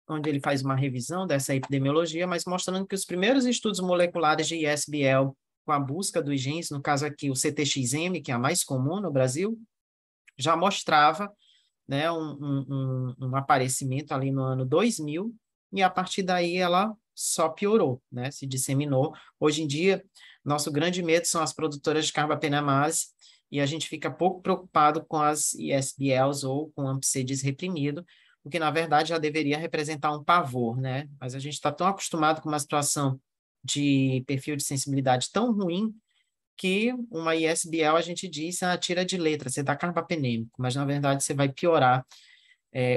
onde ele faz uma revisão dessa epidemiologia, mas mostrando que os primeiros estudos moleculares de ISBL com a busca dos genes, no caso aqui o CTXM, que é a mais comum no Brasil, já mostrava, né, um aparecimento ali no ano 2000, e a partir daí ela só piorou, né, se disseminou. Hoje em dia, nosso grande medo são as produtoras de carbapenemase, e a gente fica pouco preocupado com as ISBLs ou com o AMP-C reprimido, o que, na verdade, já deveria representar um pavor, né? Mas a gente está tão acostumado com uma situação de perfil de sensibilidade tão ruim que uma ISBL a gente diz, tira de letra, você dá carbapenêmico, mas, na verdade, você vai piorar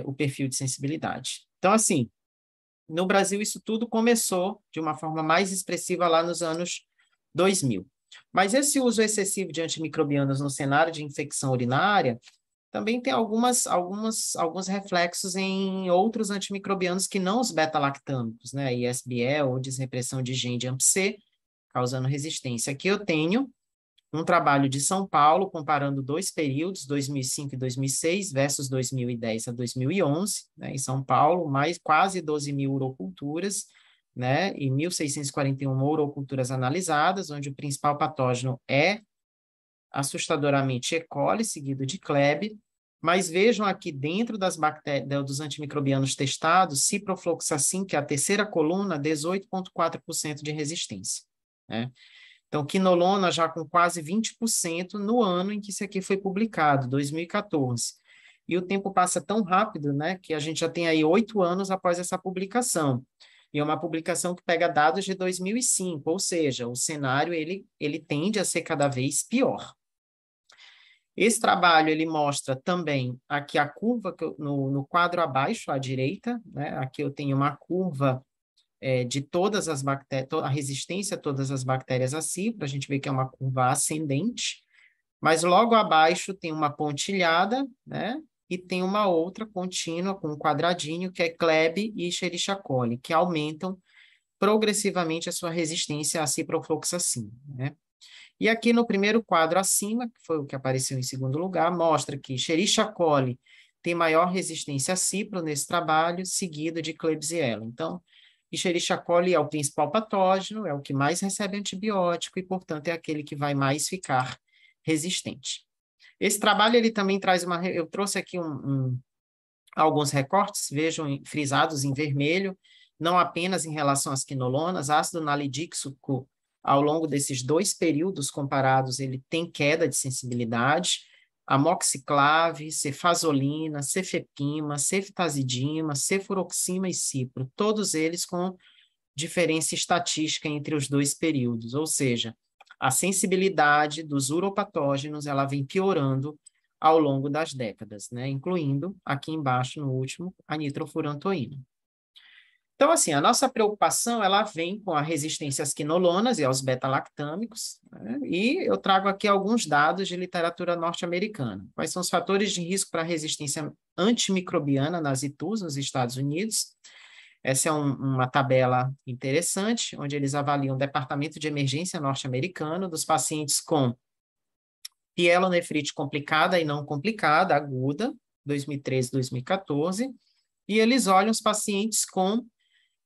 o perfil de sensibilidade. Então, assim, no Brasil, isso tudo começou de uma forma mais expressiva lá nos anos 2000. Mas esse uso excessivo de antimicrobianos no cenário de infecção urinária também tem alguns reflexos em outros antimicrobianos que não os beta-lactâmicos, né? ISBL ou desrepressão de gene de AMP-C, causando resistência. Aqui eu tenho um trabalho de São Paulo, comparando dois períodos, 2005 e 2006, versus 2010 a 2011, né? Em São Paulo, mais quase 12 mil uroculturas, né? E 1.641 uroculturas analisadas, onde o principal patógeno é assustadoramente E. coli, seguido de Kleb, mas vejam aqui dentro das bactérias, dos antimicrobianos testados, ciprofloxacin, que é a terceira coluna, 18,4% de resistência. né? Então, quinolona já com quase 20% no ano em que isso aqui foi publicado, 2014. E o tempo passa tão rápido, né, que a gente já tem aí 8 anos após essa publicação. E é uma publicação que pega dados de 2005, ou seja, o cenário ele tende a ser cada vez pior. Esse trabalho ele mostra também aqui a curva no quadro abaixo à direita, né? Aqui eu tenho uma curva de todas as bactérias, a resistência a todas as bactérias a cipro, a gente vê que é uma curva ascendente, mas logo abaixo tem uma pontilhada, né? E tem uma outra contínua com um quadradinho, que é Kleb e Escherichia coli, que aumentam progressivamente a sua resistência à ciprofloxacina, né? E aqui no primeiro quadro acima, que foi o que apareceu em segundo lugar, mostra que Escherichia coli tem maior resistência a cipro nesse trabalho, seguido de Klebsiella. Então, Escherichia coli é o principal patógeno, é o que mais recebe antibiótico e, portanto, é aquele que vai mais ficar resistente. Esse trabalho ele também traz uma... Eu trouxe aqui alguns recortes, vejam, frisados em vermelho, não apenas em relação às quinolonas, ácido nalidíxico, ao longo desses 2 períodos comparados, ele tem queda de sensibilidade, amoxiclave, cefazolina, cefepima, ceftazidima, cefuroxima e cipro, todos eles com diferença estatística entre os 2 períodos, ou seja, a sensibilidade dos uropatógenos ela vem piorando ao longo das décadas, né? Incluindo aqui embaixo, no último, a nitrofurantoína. Então, assim, a nossa preocupação, ela vem com a resistência às quinolonas e aos beta-lactâmicos, né? E eu trago aqui alguns dados de literatura norte-americana. Quais são os fatores de risco para a resistência antimicrobiana nas ITUs nos Estados Unidos? Essa é uma tabela interessante, onde eles avaliam o departamento de emergência norte-americano dos pacientes com pielonefrite complicada e não complicada, aguda, 2013, 2014, e eles olham os pacientes com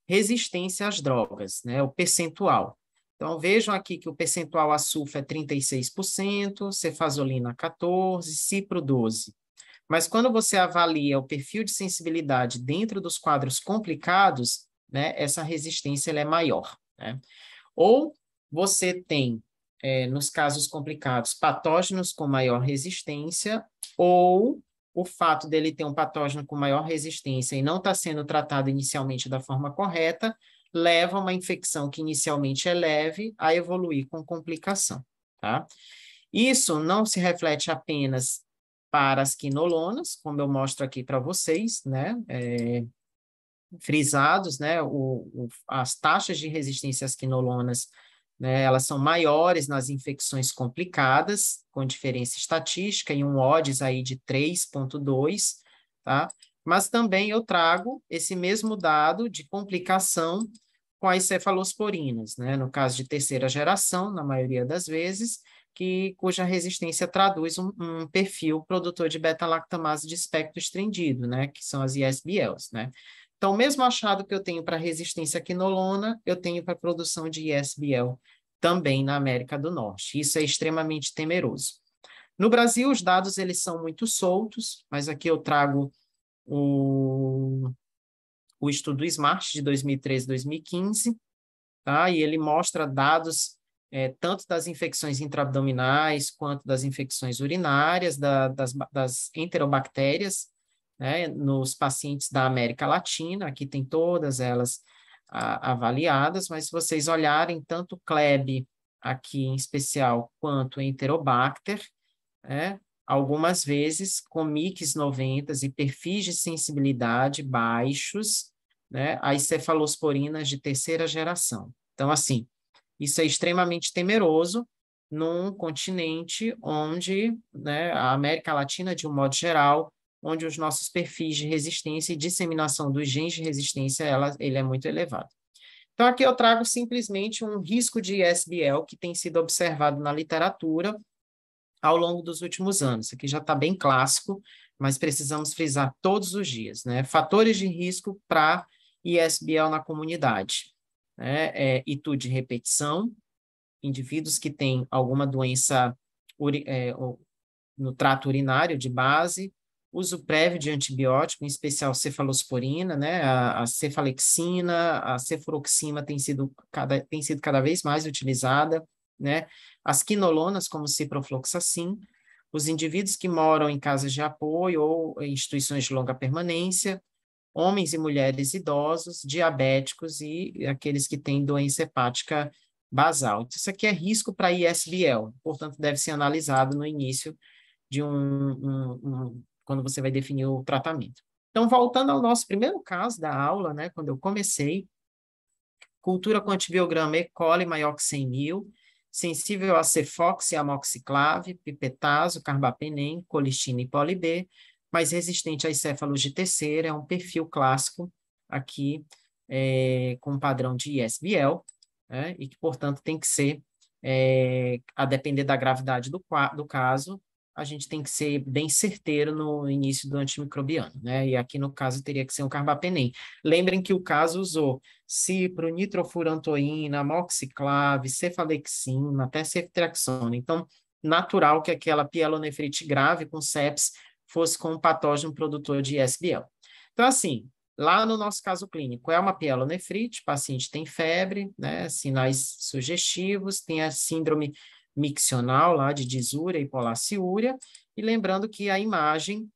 resistência às drogas, né, o percentual. Então, vejam aqui que o percentual a sulfa é 36%, cefazolina 14%, cipro 12%. Mas quando você avalia o perfil de sensibilidade dentro dos quadros complicados, né, essa resistência ela é maior, né? Ou você tem, nos casos complicados, patógenos com maior resistência, ou o fato dele ter um patógeno com maior resistência e não está sendo tratado inicialmente da forma correta, leva uma infecção que inicialmente é leve a evoluir com complicação, tá? Isso não se reflete apenas para as quinolonas, como eu mostro aqui para vocês, né? Frisados, né? As taxas de resistência às quinolonas, né? Elas são maiores nas infecções complicadas, com diferença estatística, e um odds aí de 3,2, tá? Mas também eu trago esse mesmo dado de complicação com as cefalosporinas, né? No caso de terceira geração, na maioria das vezes, cuja resistência traduz um perfil produtor de beta-lactamase de espectro estendido, né? Que são as ISBLs, né? Então, o mesmo achado que eu tenho para resistência à quinolona, eu tenho para a produção de ISBL também na América do Norte. Isso é extremamente temeroso. No Brasil, os dados eles são muito soltos, mas aqui eu trago o estudo SMART de 2013 e 2015, tá? E ele mostra dados tanto das infecções intraabdominais quanto das infecções urinárias, das enterobactérias, né, nos pacientes da América Latina. Aqui tem todas elas avaliadas, mas se vocês olharem tanto o Kleb aqui em especial quanto o Enterobacter, algumas vezes com MICs 90 e perfis de sensibilidade baixos, né, às cefalosporinas de terceira geração. Então, assim, isso é extremamente temeroso num continente onde, né, a América Latina, de um modo geral, onde os nossos perfis de resistência e disseminação dos genes de resistência, ele é muito elevado. Então, aqui eu trago simplesmente um risco de ISBL que tem sido observado na literatura ao longo dos últimos anos. Isso aqui já está bem clássico, mas precisamos frisar todos os dias, né? Fatores de risco para ISBL na comunidade, né? ITU de repetição, indivíduos que têm alguma doença no trato urinário de base, uso prévio de antibiótico, em especial cefalosporina, né? A cefalexina, a cefuroxima tem sido cada vez mais utilizada, né? As quinolonas, como ciprofloxacin, os indivíduos que moram em casas de apoio ou em instituições de longa permanência, homens e mulheres idosos, diabéticos e aqueles que têm doença hepática basal. Então, isso aqui é risco para ISBL, portanto, deve ser analisado no início de quando você vai definir o tratamento. Então, voltando ao nosso primeiro caso da aula, né, quando eu comecei, cultura com antibiograma E. coli maior que 100.000, sensível a cefox e amoxiclave, pipetazo, carbapenem, colistina e poli-B, mas resistente a encéfalos de terceira, é um perfil clássico aqui com padrão de ISBL, né, e que, portanto, tem que ser, a depender da gravidade do caso, a gente tem que ser bem certeiro no início do antimicrobiano, né? E aqui, no caso, teria que ser um carbapenem. Lembrem que o caso usou cipro, nitrofurantoína, amoxiclave, cefalexina, até ceftriaxona. Então, natural que aquela pielonefrite grave com sepsis fosse com um patógeno produtor de ISBL. Então, assim, lá no nosso caso clínico, é uma pielonefrite, o paciente tem febre, né, sinais sugestivos, tem a síndrome miccional lá de disúria e polaciúria, e lembrando que a imagem,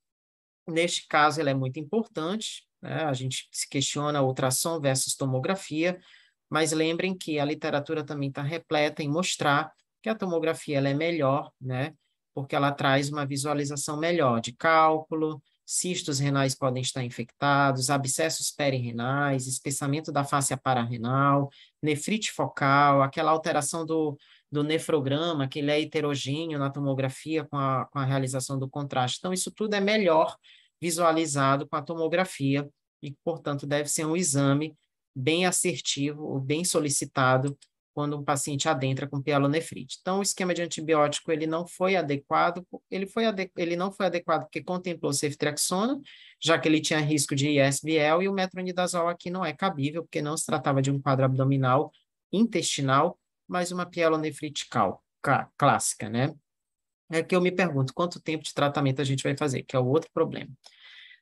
neste caso, ela é muito importante, né? A gente se questiona ultrassom versus tomografia, mas lembrem que a literatura também está repleta em mostrar que a tomografia ela é melhor, né? Porque ela traz uma visualização melhor de cálculo, cistos renais podem estar infectados, abscessos perirrenais, espessamento da face pararenal, nefrite focal, aquela alteração do nefrograma, que ele é heterogêneo na tomografia com a realização do contraste. Então, isso tudo é melhor visualizado com a tomografia e, portanto, deve ser um exame bem assertivo, bem solicitado quando um paciente adentra com pielonefrite. Então, o esquema de antibiótico ele não foi adequado, ele não foi adequado porque contemplou ceftriaxona, já que ele tinha risco de ISBL, e o metronidazol aqui não é cabível, porque não se tratava de um quadro abdominal intestinal, mas uma pielonefrite clássica, né? É que eu me pergunto quanto tempo de tratamento a gente vai fazer, que é o outro problema.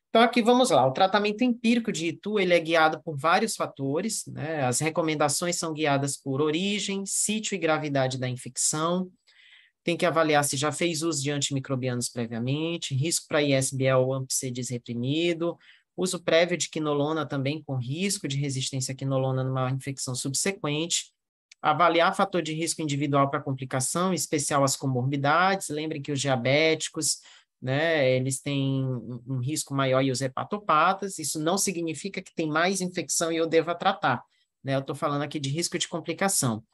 Então, aqui vamos lá. O tratamento empírico de ITU ele é guiado por vários fatores, né? As recomendações são guiadas por origem, sítio e gravidade da infecção. Tem que avaliar se já fez uso de antimicrobianos previamente, risco para ISBL ou AMP-C desreprimido, uso prévio de quinolona também com risco de resistência à quinolona numa infecção subsequente, avaliar fator de risco individual para complicação, em especial as comorbidades. Lembrem que os diabéticos, né, eles têm um risco maior e os hepatopatas. Isso não significa que tem mais infecção e eu deva tratar, né? Eu estou falando aqui de risco de complicação.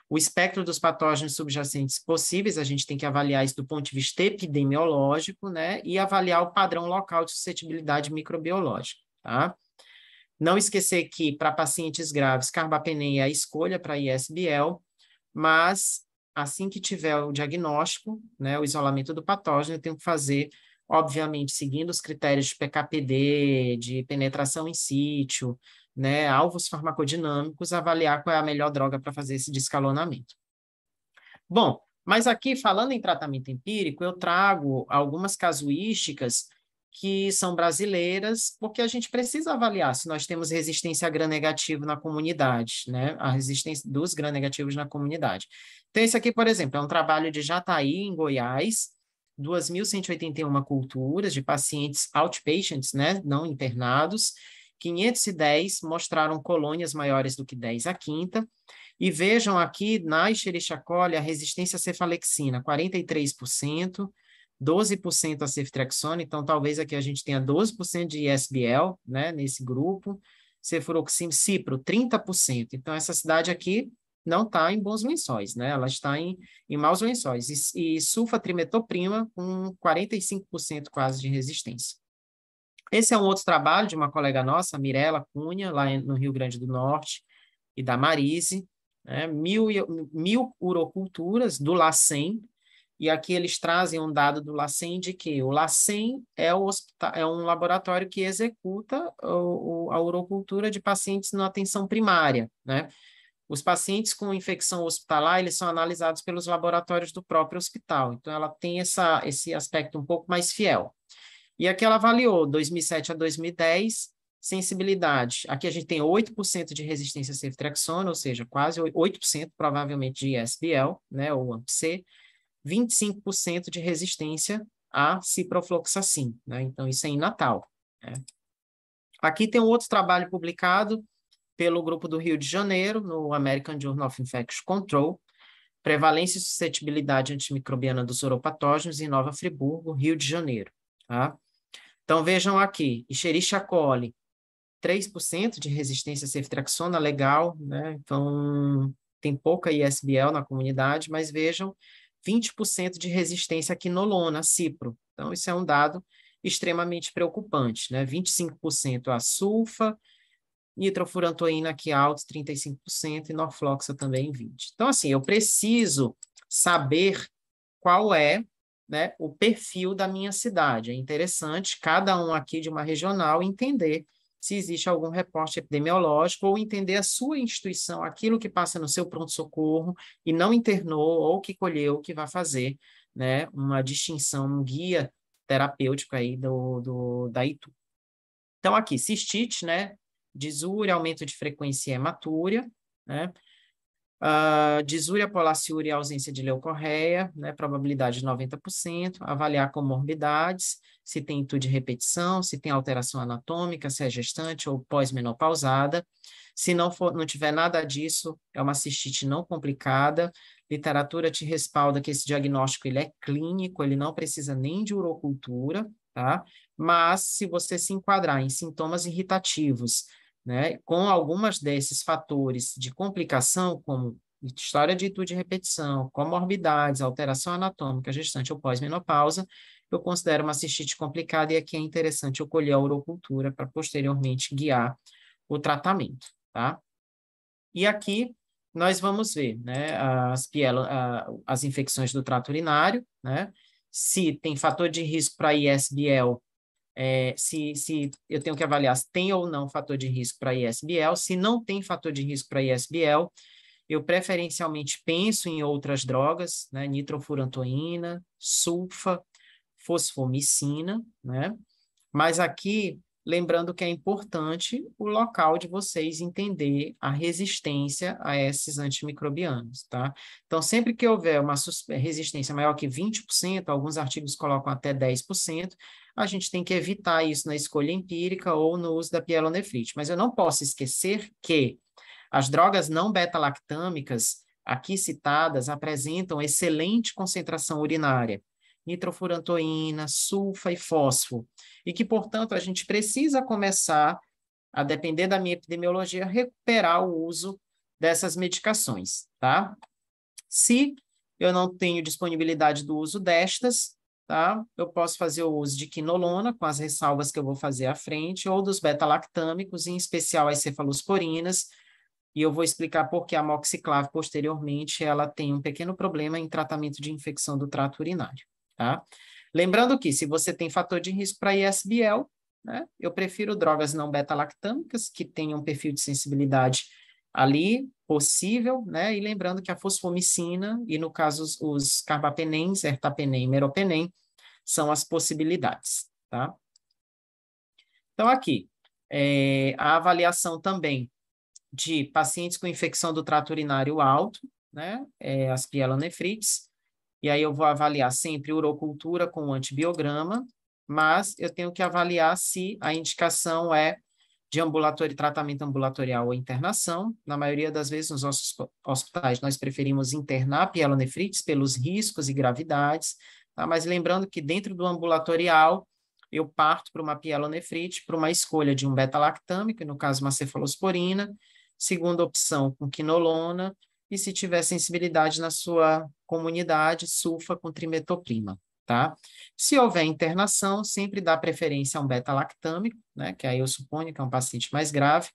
O espectro dos patógenos subjacentes possíveis, a gente tem que avaliar isso do ponto de vista epidemiológico, né, e avaliar o padrão local de suscetibilidade microbiológica, tá? Não esquecer que, para pacientes graves, carbapenem é a escolha para ISBL, mas assim que tiver o diagnóstico, né, o isolamento do patógeno, eu tenho que fazer, obviamente, seguindo os critérios de PKPD, de penetração in situ, né, alvos farmacodinâmicos, avaliar qual é a melhor droga para fazer esse descalonamento. Bom, mas aqui, falando em tratamento empírico, eu trago algumas casuísticas que são brasileiras, porque a gente precisa avaliar se nós temos resistência a gram-negativo na comunidade, né? A resistência dos gram-negativos na comunidade. Então, esse aqui, por exemplo, é um trabalho de Jataí, em Goiás, 2.181 culturas de pacientes outpatients, né? Não internados, 510 mostraram colônias maiores do que 10 à quinta, e vejam aqui, na Escherichia coli, a resistência à cefalexina, 43%, 12% a ceftriaxona, então talvez aqui a gente tenha 12% de ISBL, né, nesse grupo, cefuroxime, cipro, 30%. Então, essa cidade aqui não está em bons lençóis, né, ela está em maus lençóis. E sulfatrimetoprima com 45% quase de resistência. Esse é um outro trabalho de uma colega nossa, Mirela Cunha, lá no Rio Grande do Norte, e da Marise, né, 1.000 uroculturas do LACEN, e aqui eles trazem um dado do LACEN de que o LACEN é um laboratório que executa a urocultura de pacientes na atenção primária, né? Os pacientes com infecção hospitalar, eles são analisados pelos laboratórios do próprio hospital, então ela tem esse aspecto um pouco mais fiel. E aqui ela avaliou 2007 a 2010, sensibilidade. Aqui a gente tem 8% de resistência a ceftriaxona, ou seja, quase 8% provavelmente de ISBL, né, ou AMP-C, 25% de resistência a ciprofloxacin, né? Então, isso é em Natal, né? Aqui tem um outro trabalho publicado pelo grupo do Rio de Janeiro, no American Journal of Infection Control, prevalência e suscetibilidade antimicrobiana dos soropatógenos em Nova Friburgo, Rio de Janeiro, tá? Então, vejam aqui, Escherichia coli, 3% de resistência a ceftriaxona, legal, né? Então, tem pouca ISBL na comunidade, mas vejam, 20% de resistência a quinolona, cipro. Então, isso é um dado extremamente preocupante, né? 25% a sulfa, nitrofurantoína aqui alto, 35%, e norfloxa também 20%. Então, assim, eu preciso saber qual é, né, o perfil da minha cidade. É interessante cada um aqui de uma regional entender se existe algum reporte epidemiológico ou entender a sua instituição, aquilo que passa no seu pronto-socorro e não internou ou que colheu, que vai fazer, né, uma distinção, um guia terapêutico aí da ITU. Então, aqui, cistite, né, disúria, aumento de frequência e hematúria, né, disúria, polaciúria e ausência de leucorreia, né, probabilidade de 90%, avaliar comorbidades, se tem intuito de repetição, se tem alteração anatômica, se é gestante ou pós-menopausada. Se não tiver nada disso, é uma cistite não complicada. Literatura te respalda que esse diagnóstico ele é clínico, ele não precisa nem de urocultura, tá? Mas se você se enquadrar em sintomas irritativos, né, com algumas desses fatores de complicação, como história de intuito de repetição, comorbidades, alteração anatômica, gestante ou pós-menopausa, eu considero uma cistite complicada e aqui é interessante eu colher a urocultura para posteriormente guiar o tratamento, tá? E aqui nós vamos ver, né, as infecções do trato urinário, né, se tem fator de risco para ISBL, se eu tenho que avaliar se tem ou não fator de risco para ISBL. Se não tem fator de risco para ISBL, eu preferencialmente penso em outras drogas, né, nitrofurantoína, sulfa, fosfomicina, né? Mas aqui, lembrando que é importante o local de vocês entender a resistência a esses antimicrobianos, tá? Então, sempre que houver uma resistência maior que 20%, alguns artigos colocam até 10%, a gente tem que evitar isso na escolha empírica ou no uso da pielonefrite. Mas eu não posso esquecer que as drogas não beta-lactâmicas, aqui citadas, apresentam excelente concentração urinária, nitrofurantoína, sulfa e fósforo, e que, portanto, a gente precisa começar, a depender da minha epidemiologia, recuperar o uso dessas medicações, tá? Se eu não tenho disponibilidade do uso destas, tá? Eu posso fazer o uso de quinolona, com as ressalvas que eu vou fazer à frente, ou dos beta-lactâmicos, em especial as cefalosporinas, e eu vou explicar por que a amoxiclav, posteriormente, ela tem um pequeno problema em tratamento de infecção do trato urinário, tá? Lembrando que, se você tem fator de risco para ISBL, né, eu prefiro drogas não beta-lactâmicas, que tenham um perfil de sensibilidade ali possível, né? E lembrando que a fosfomicina, e no caso os carbapenems, ertapenem e meropenem, são as possibilidades, tá? Então, aqui, a avaliação também de pacientes com infecção do trato urinário alto, né, as pielonefrites, e aí eu vou avaliar sempre urocultura com o antibiograma, mas eu tenho que avaliar se a indicação é de tratamento ambulatorial ou internação. Na maioria das vezes, nos nossos hospitais, nós preferimos internar pielonefrites pelos riscos e gravidades, tá? Mas lembrando que dentro do ambulatorial, eu parto para uma pielonefrite, para uma escolha de um beta-lactâmico, no caso uma cefalosporina, segunda opção com quinolona, e se tiver sensibilidade na sua comunidade, sulfa com trimetoprima, tá? Se houver internação, sempre dá preferência a um beta-lactâmico, né, que aí eu suponho que é um paciente mais grave,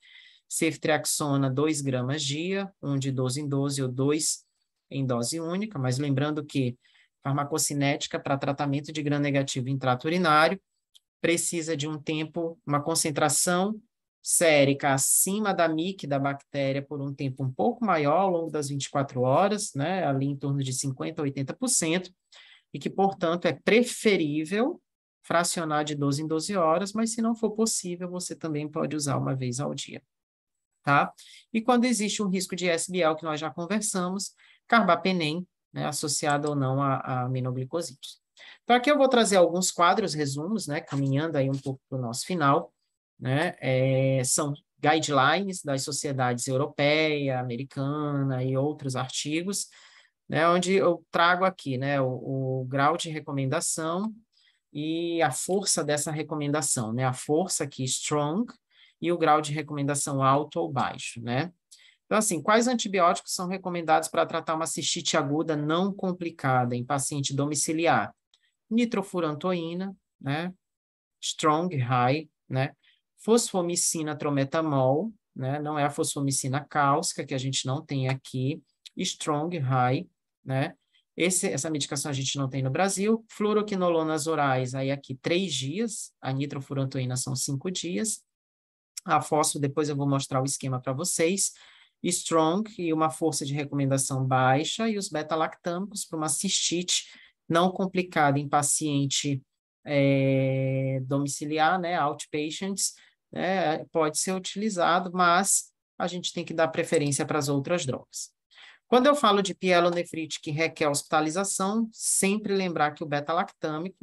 ceftriaxona 2 gramas dia, um de 12 em 12 ou 2 em dose única, mas lembrando que farmacocinética para tratamento de gram-negativo em trato urinário precisa de um tempo, uma concentração sérica acima da MIC da bactéria por um tempo um pouco maior, ao longo das 24 horas, né, ali em torno de 50% a 80%, e que, portanto, é preferível fracionar de 12 em 12 horas, mas se não for possível, você também pode usar uma vez ao dia, tá? E quando existe um risco de SBL, que nós já conversamos, carbapenem, né, associado ou não a aminoglicosídeos. Então, aqui eu vou trazer alguns quadros, resumos, né, caminhando aí um pouco para o nosso final, né, são guidelines das sociedades europeia, americana e outros artigos, né, onde eu trago aqui, né, o grau de recomendação e a força dessa recomendação, né, a força aqui strong e o grau de recomendação alto ou baixo, né. Então, assim, quais antibióticos são recomendados para tratar uma cistite aguda não complicada em paciente domiciliar? Nitrofurantoína, né, strong, high, né, fosfomicina trometamol, né, não é a fosfomicina cáustica, que a gente não tem aqui, strong, high, né, essa medicação a gente não tem no Brasil, fluoroquinolonas orais, aí aqui 3 dias, a nitrofurantoína são 5 dias, a fosfo, depois eu vou mostrar o esquema para vocês, strong e uma força de recomendação baixa, e os beta-lactâmicos para uma cistite não complicada em paciente domiciliar, né, outpatients, pode ser utilizado, mas a gente tem que dar preferência para as outras drogas. Quando eu falo de pielonefrite que requer hospitalização, sempre lembrar que o beta-lactâmico,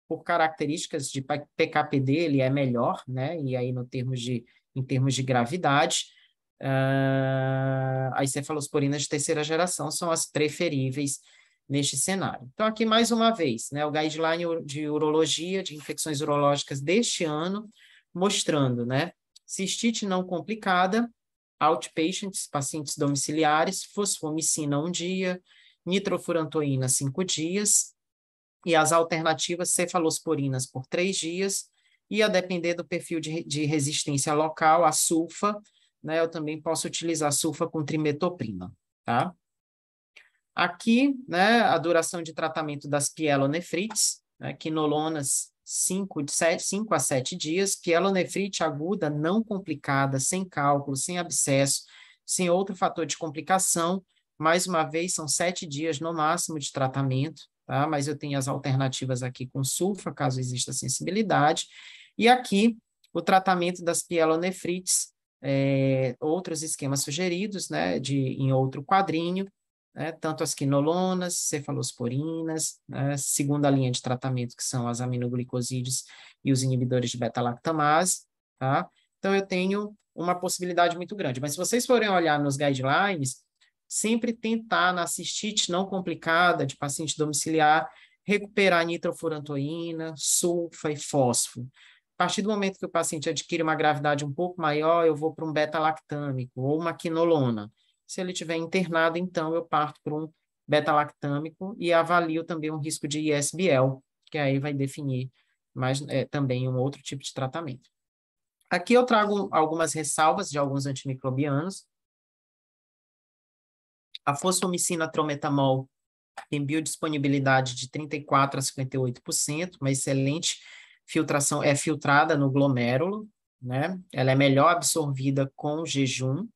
por características de PKPD, ele é melhor, né? E aí em termos de gravidade, as cefalosporinas de terceira geração são as preferíveis neste cenário. Então, aqui mais uma vez, né, o guideline de urologia, de infecções urológicas deste ano, mostrando, né, cistite não complicada, outpatients, pacientes domiciliares, fosfomicina 1 dia, nitrofurantoína 5 dias, e as alternativas cefalosporinas por 3 dias, e a depender do perfil de resistência local, a sulfa, né, eu também posso utilizar sulfa com trimetoprina, tá? Aqui, né, a duração de tratamento das pielonefrites, né, quinolonas 5 a 7 dias, pielonefrite aguda não complicada, sem cálculo, sem abscesso, sem outro fator de complicação, mais uma vez, são 7 dias no máximo de tratamento, tá? Mas eu tenho as alternativas aqui com sulfa, caso exista sensibilidade, e aqui o tratamento das pielonefrites, outros esquemas sugeridos, né, em outro quadrinho, né, tanto as quinolonas, cefalosporinas, né, segunda linha de tratamento, que são as aminoglicosídeos e os inibidores de beta-lactamase, tá? Então, eu tenho uma possibilidade muito grande. Mas se vocês forem olhar nos guidelines, sempre tentar na cistite não complicada de paciente domiciliar, recuperar nitrofurantoína, sulfa e fósforo. A partir do momento que o paciente adquire uma gravidade um pouco maior, eu vou para um beta-lactâmico ou uma quinolona. Se ele estiver internado, então eu parto para um beta-lactâmico e avalio também um risco de ISBL, que aí vai definir mais, também um outro tipo de tratamento. Aqui eu trago algumas ressalvas de alguns antimicrobianos. A fosfomicina trometamol tem biodisponibilidade de 34% a 58%, uma excelente filtração, é filtrada no glomérulo, né? Ela é melhor absorvida com jejum.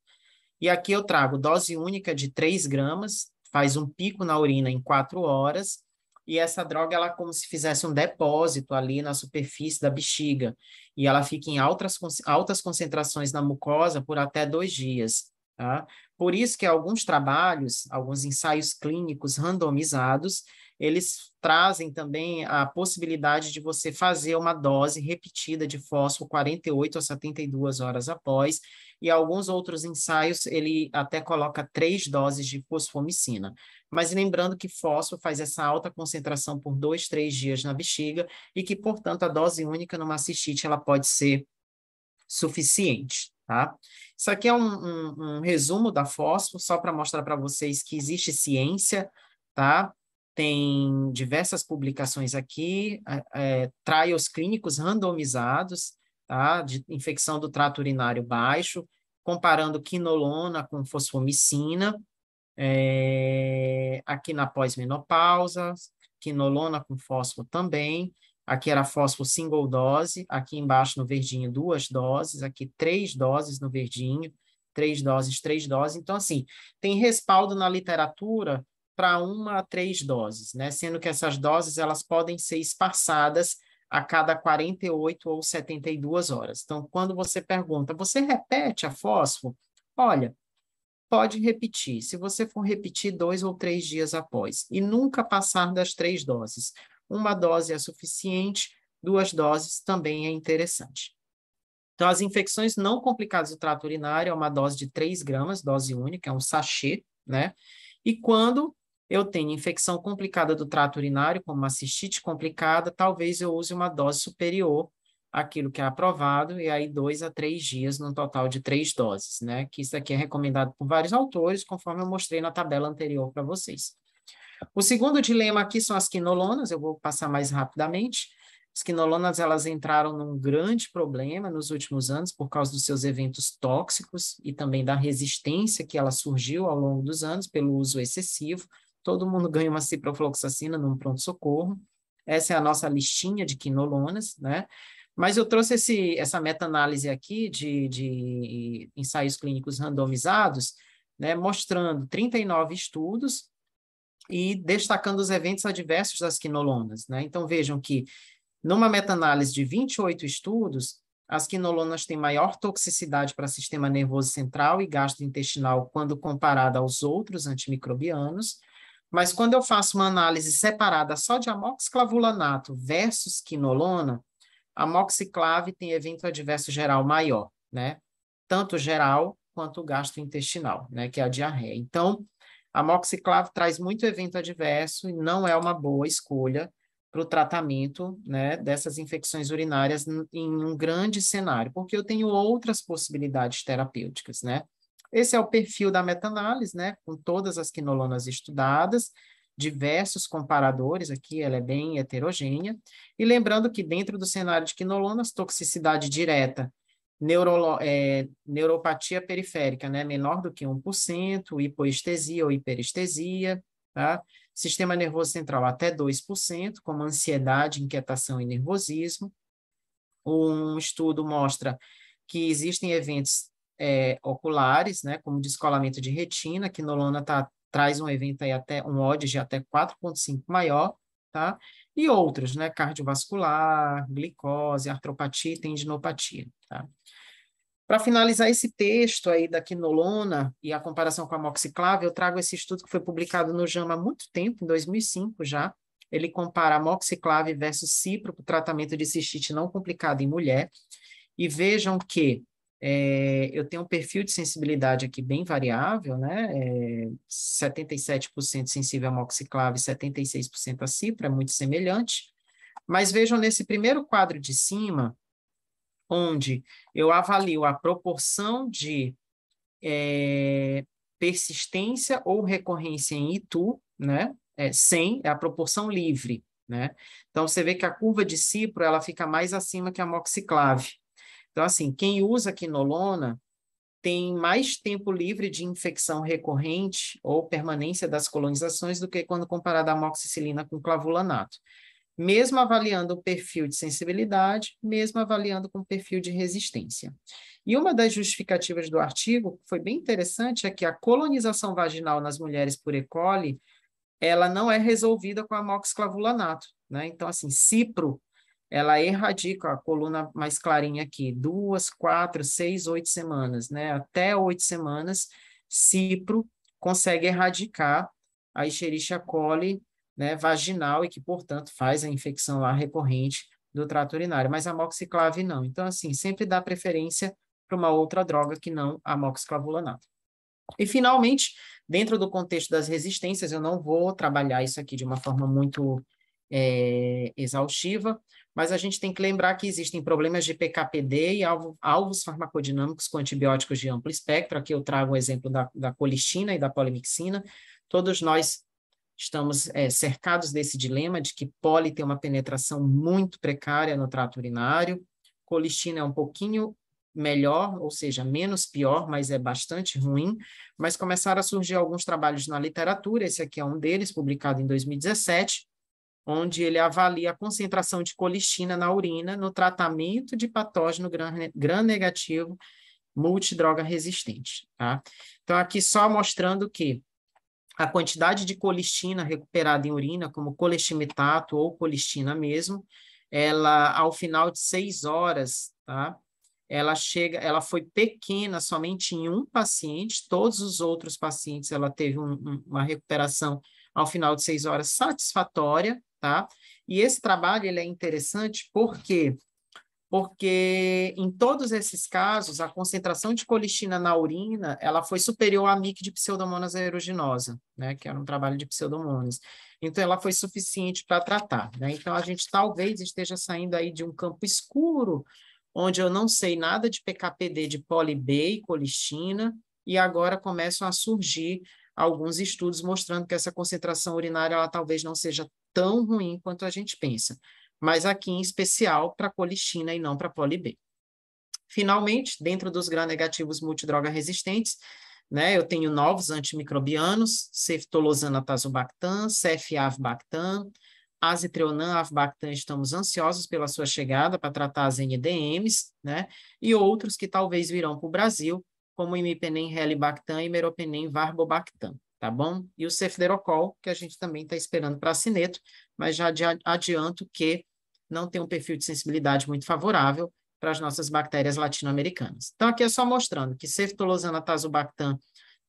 E aqui eu trago dose única de 3 gramas, faz um pico na urina em 4 horas, e essa droga ela é como se fizesse um depósito ali na superfície da bexiga, e ela fica em altas concentrações na mucosa por até 2 dias. Tá? Por isso que alguns trabalhos, alguns ensaios clínicos randomizados, eles trazem também a possibilidade de você fazer uma dose repetida de fósforo 48 a 72 horas após, e alguns outros ensaios ele até coloca 3 doses de fosfomicina. Mas lembrando que fósforo faz essa alta concentração por 2, 3 dias na bexiga e que, portanto, a dose única numa cistite ela pode ser suficiente, tá? Isso aqui é um resumo da fósforo, só para mostrar para vocês que existe ciência, tá? Tem diversas publicações aqui, trials clínicos randomizados, tá? De infecção do trato urinário baixo, comparando quinolona com fosfomicina, aqui na pós-menopausa, quinolona com fósforo também, aqui era fósforo single dose, aqui embaixo no verdinho 2 doses, aqui 3 doses no verdinho, 3 doses, 3 doses. Então, assim, tem respaldo na literatura para 1 a 3 doses, né? Sendo que essas doses elas podem ser espaçadas a cada 48 ou 72 horas. Então, quando você pergunta, você repete a fósforo? Olha, pode repetir, se você for repetir 2 ou 3 dias após, e nunca passar das 3 doses. Uma dose é suficiente, 2 doses também é interessante. Então, as infecções não complicadas do trato urinário é uma dose de 3 gramas, dose única, é um sachê, né? E quando eu tenho infecção complicada do trato urinário, como uma cistite complicada, talvez eu use uma dose superior àquilo que é aprovado, e aí 2 a 3 dias, num total de 3 doses, né? Que isso aqui é recomendado por vários autores, conforme eu mostrei na tabela anterior para vocês. O segundo dilema aqui são as quinolonas, eu vou passar mais rapidamente. As quinolonas, elas entraram num grande problema nos últimos anos por causa dos seus eventos tóxicos e também da resistência que ela surgiu ao longo dos anos pelo uso excessivo. Todo mundo ganha uma ciprofloxacina num pronto-socorro. Essa é a nossa listinha de quinolonas, né? Mas eu trouxe essa meta-análise aqui de ensaios clínicos randomizados, né, mostrando 39 estudos e destacando os eventos adversos das quinolonas, né? Então, vejam que numa meta-análise de 28 estudos, as quinolonas têm maior toxicidade para o sistema nervoso central e gastrointestinal quando comparada aos outros antimicrobianos, mas quando eu faço uma análise separada só de amoxiclavulanato versus quinolona, a amoxiclave tem evento adverso geral maior, né? Tanto geral quanto gastrointestinal, né? Que é a diarreia. Então, a amoxiclave traz muito evento adverso e não é uma boa escolha para o tratamento, né, dessas infecções urinárias em um grande cenário, porque eu tenho outras possibilidades terapêuticas, né? Esse é o perfil da meta-análise, né, com todas as quinolonas estudadas, diversos comparadores aqui, ela é bem heterogênea, e lembrando que dentro do cenário de quinolonas, toxicidade direta, neuropatia periférica, né, menor do que 1%, hipoestesia ou hiperestesia, tá? Sistema nervoso central até 2%, como ansiedade, inquietação e nervosismo. Um estudo mostra que existem eventos oculares, né, como descolamento de retina, que quinolona traz um evento aí até um odds de até 4,5 maior, tá? E outros, né, cardiovascular, glicose, artropatia e tendinopatia, tá? Para finalizar esse texto aí da quinolona e a comparação com a amoxiclave, eu trago esse estudo que foi publicado no JAMA há muito tempo, em 2005 já. Ele compara amoxiclave versus cipro para o tratamento de cistite não complicada em mulher. E vejam que eu tenho um perfil de sensibilidade aqui bem variável, né? 77% sensível a amoxiclave, 76% a cipro, é muito semelhante. Mas vejam nesse primeiro quadro de cima, onde eu avalio a proporção de persistência ou recorrência em ITU, né? 100 é a proporção livre, né? Então, você vê que a curva de cipro, ela fica mais acima que a amoxiclave. Então, assim, quem usa quinolona tem mais tempo livre de infecção recorrente ou permanência das colonizações do que quando comparada a amoxicilina com clavulanato. Mesmo avaliando o perfil de sensibilidade, mesmo avaliando com o perfil de resistência. E uma das justificativas do artigo, que foi bem interessante, é que a colonização vaginal nas mulheres por E. coli, ela não é resolvida com a amoxiclavulanato, né? Então, assim, cipro, ela erradica a coluna mais clarinha aqui, 2, 4, 6, 8 semanas, né? Até 8 semanas, cipro consegue erradicar a Escherichia coli, né, vaginal e que, portanto, faz a infecção lá recorrente do trato urinário, mas a amoxiclave não. Então, assim, sempre dá preferência para uma outra droga que não a amoxiclavulanato. E, finalmente, dentro do contexto das resistências, eu não vou trabalhar isso aqui de uma forma muito exaustiva, mas a gente tem que lembrar que existem problemas de PKPD e alvos farmacodinâmicos com antibióticos de amplo espectro. Aqui eu trago o exemplo da colistina e da polimixina. Todos nós estamos cercados desse dilema de que poli tem uma penetração muito precária no trato urinário, colistina é um pouquinho melhor, ou seja, menos pior, mas é bastante ruim, mas começaram a surgir alguns trabalhos na literatura, esse aqui é um deles, publicado em 2017, onde ele avalia a concentração de colistina na urina no tratamento de patógeno gram-negativo multidroga resistente, tá? Então, aqui só mostrando que a quantidade de colistina recuperada em urina, como colestimetato ou colistina mesmo, ela, ao final de 6 horas, tá? Ela foi pequena somente em um paciente, todos os outros pacientes ela teve uma recuperação ao final de 6 horas satisfatória, tá? E esse trabalho ele é interessante porque em todos esses casos a concentração de colistina na urina ela foi superior à MIC de Pseudomonas aeruginosa, né? Que era um trabalho de Pseudomonas. Então ela foi suficiente para tratar, né? Então a gente talvez esteja saindo aí de um campo escuro onde eu não sei nada de PK/PD de poli-B e colistina, e agora começam a surgir alguns estudos mostrando que essa concentração urinária ela talvez não seja tão ruim quanto a gente pensa, mas aqui em especial para colistina e não para poli-B. Finalmente, dentro dos gram-negativos multidroga resistentes, né, eu tenho novos antimicrobianos, ceftolozana tazobactam, cef-avibactam, azitrionam, avibactam, estamos ansiosos pela sua chegada para tratar as NDMs, né, e outros que talvez virão para o Brasil, como imipenem helibactam e meropenem varbobactam, tá bom? E o cefderocol, que a gente também está esperando para cineto, mas já adianto que não tem um perfil de sensibilidade muito favorável para as nossas bactérias latino-americanas. Então, aqui é só mostrando que ceftolozana tazobactam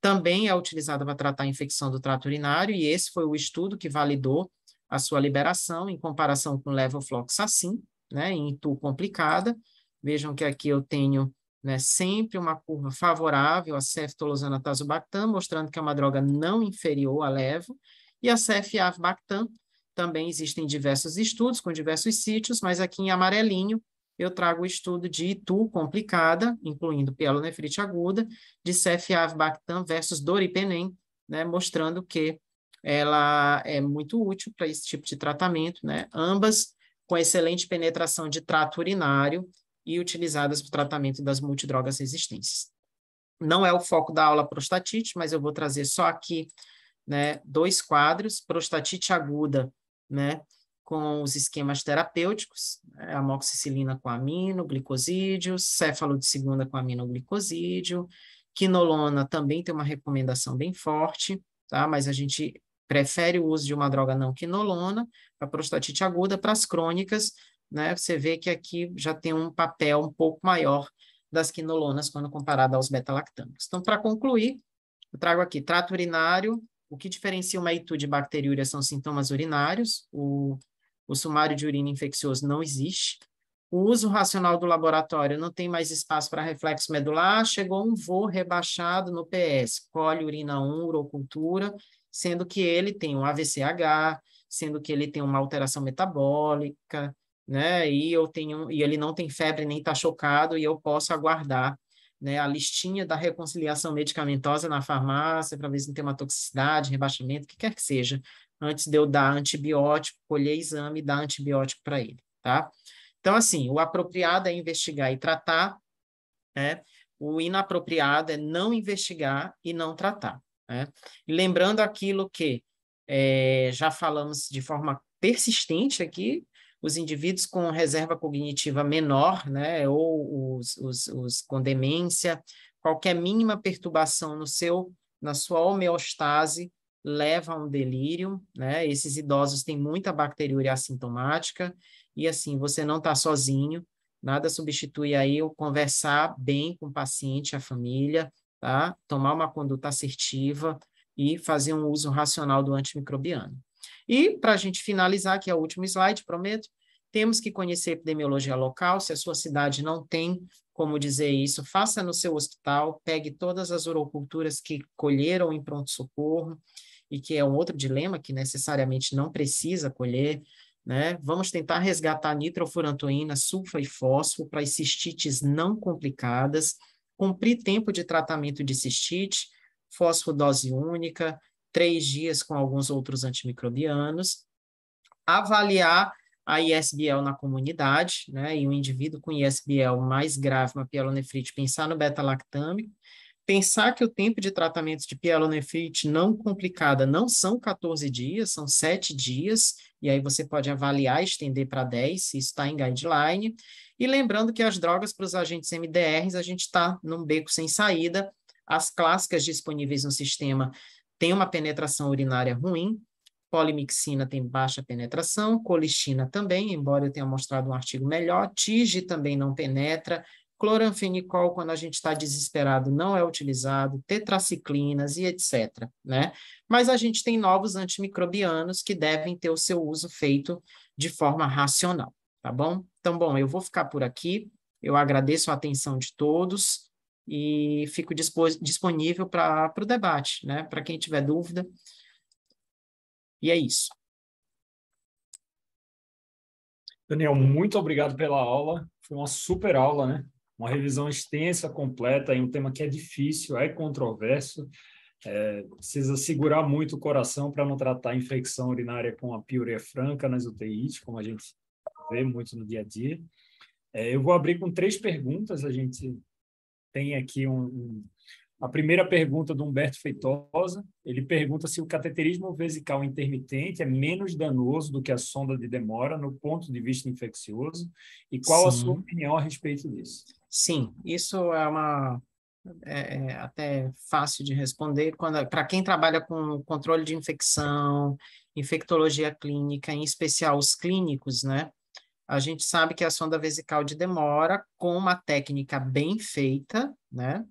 também é utilizada para tratar a infecção do trato urinário, e esse foi o estudo que validou a sua liberação em comparação com levofloxacin, né, em ITU complicada. Vejam que aqui eu tenho, né, sempre uma curva favorável a ceftolozana tazobactam, mostrando que é uma droga não inferior à levo, e a cef-avibactam também existem diversos estudos com diversos sítios, mas aqui em amarelinho eu trago o estudo de ITU complicada, incluindo pielonefrite aguda, de cef-avibactam versus doripenem, né, mostrando que ela é muito útil para esse tipo de tratamento, né, ambas com excelente penetração de trato urinário e utilizadas para o tratamento das multidrogas resistentes. Não é o foco da aula prostatite, mas eu vou trazer só aqui, né, 2 quadros, prostatite aguda, né, com os esquemas terapêuticos, né, amoxicilina com amino, glicosídeo, céfalo de segunda com aminoglicosídeo, quinolona também tem uma recomendação bem forte, tá? Mas a gente prefere o uso de uma droga não quinolona para prostatite aguda. Para as crônicas, né, você vê que aqui já tem um papel um pouco maior das quinolonas quando comparado aos beta-lactâmicos. Então, para concluir, eu trago aqui trato urinário. O que diferencia uma ITU de bacteriúria são sintomas urinários. O sumário de urina infeccioso não existe. O uso racional do laboratório não tem mais espaço para reflexo medular. Chegou um voo rebaixado no PS, colhe urina 1, urocultura, sendo que ele tem um AVCH, sendo que ele tem uma alteração metabólica, né? E ele não tem febre nem está chocado, e eu posso aguardar, né, a listinha da reconciliação medicamentosa na farmácia para ver se não tem uma toxicidade, rebaixamento, o que quer que seja, antes de eu dar antibiótico, colher exame e dar antibiótico para ele, tá? Então, assim, o apropriado é investigar e tratar, né? O inapropriado é não investigar e não tratar, né? E lembrando aquilo que já falamos de forma persistente aqui, os indivíduos com reserva cognitiva menor, né, ou os com demência, qualquer mínima perturbação na sua homeostase leva a um delírio, né? Esses idosos têm muita bacteriúria assintomática, e assim, você não está sozinho, nada substitui aí o conversar bem com o paciente, a família, tá? Tomar uma conduta assertiva e fazer um uso racional do antimicrobiano. E, para a gente finalizar, que é o último slide, prometo, temos que conhecer a epidemiologia local. Se a sua cidade não tem como dizer isso, faça no seu hospital, pegue todas as uroculturas que colheram em pronto-socorro, e que é um outro dilema que necessariamente não precisa colher, né? Vamos tentar resgatar nitrofurantoína, sulfa e fósforo para as cistites não complicadas, cumprir tempo de tratamento de cistite, fósforo dose única, 3 dias com alguns outros antimicrobianos, avaliar a ISBL na comunidade, né, e o indivíduo com ISBL mais grave, uma pielonefrite, pensar no beta-lactâmico, pensar que o tempo de tratamento de pielonefrite não complicada não são 14 dias, são 7 dias, e aí você pode avaliar e estender para 10, se isso está em guideline, e lembrando que as drogas para os agentes MDRs, a gente está num beco sem saída, as clássicas disponíveis no sistema têm uma penetração urinária ruim, Polimixina tem baixa penetração, colistina também, embora eu tenha mostrado um artigo melhor, TIG também não penetra, cloranfenicol, quando a gente está desesperado, não é utilizado, tetraciclinas e etc., né? Mas a gente tem novos antimicrobianos que devem ter o seu uso feito de forma racional, tá bom? Então, bom, eu vou ficar por aqui, eu agradeço a atenção de todos e fico disponível para o debate, né? Para quem tiver dúvida. E é isso. Daniel, muito obrigado pela aula. Foi uma super aula, né? Uma revisão extensa, completa, em um tema que é difícil, é controverso. Precisa segurar muito o coração para não tratar a infecção urinária com a piuria franca nas UTIs, como a gente vê muito no dia a dia. Eu vou abrir com 3 perguntas. A gente tem aqui a primeira pergunta do Humberto Feitosa. Ele pergunta se o cateterismo vesical intermitente é menos danoso do que a sonda de demora no ponto de vista infeccioso e qual a sua Sim, opinião a respeito disso? sim, isso é até fácil de responder para quem trabalha com controle de infecção, infectologia clínica, em especial os clínicos, né? A gente sabe que a sonda vesical de demora, com uma técnica bem feita, né?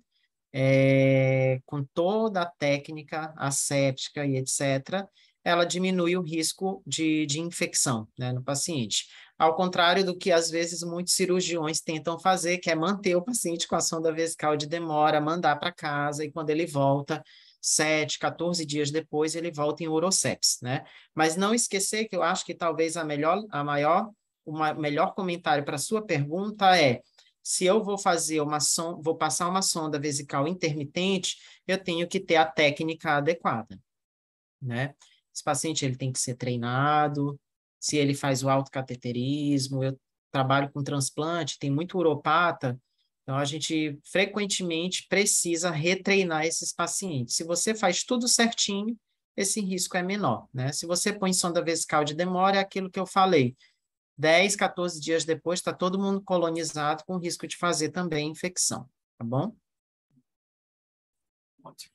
Com toda a técnica asséptica e etc., ela diminui o risco de infecção, né, no paciente. Ao contrário do que, às vezes, muitos cirurgiões tentam fazer, que é manter o paciente com a sonda vesical de demora, mandar para casa, e quando ele volta, 7, 14 dias depois, ele volta em urosepsis, né? Mas não esquecer que eu acho que talvez o melhor comentário para a sua pergunta é: se eu vou fazer vou passar uma sonda vesical intermitente, eu tenho que ter a técnica adequada, né? Esse paciente ele tem que ser treinado, se ele faz o autocateterismo, eu trabalho com transplante, tem muito uropata, então a gente frequentemente precisa retreinar esses pacientes. Se você faz tudo certinho, esse risco é menor, né? Se você põe sonda vesical de demora, é aquilo que eu falei. 10, 14 dias depois, está todo mundo colonizado com risco de fazer também infecção, tá bom? Ótimo.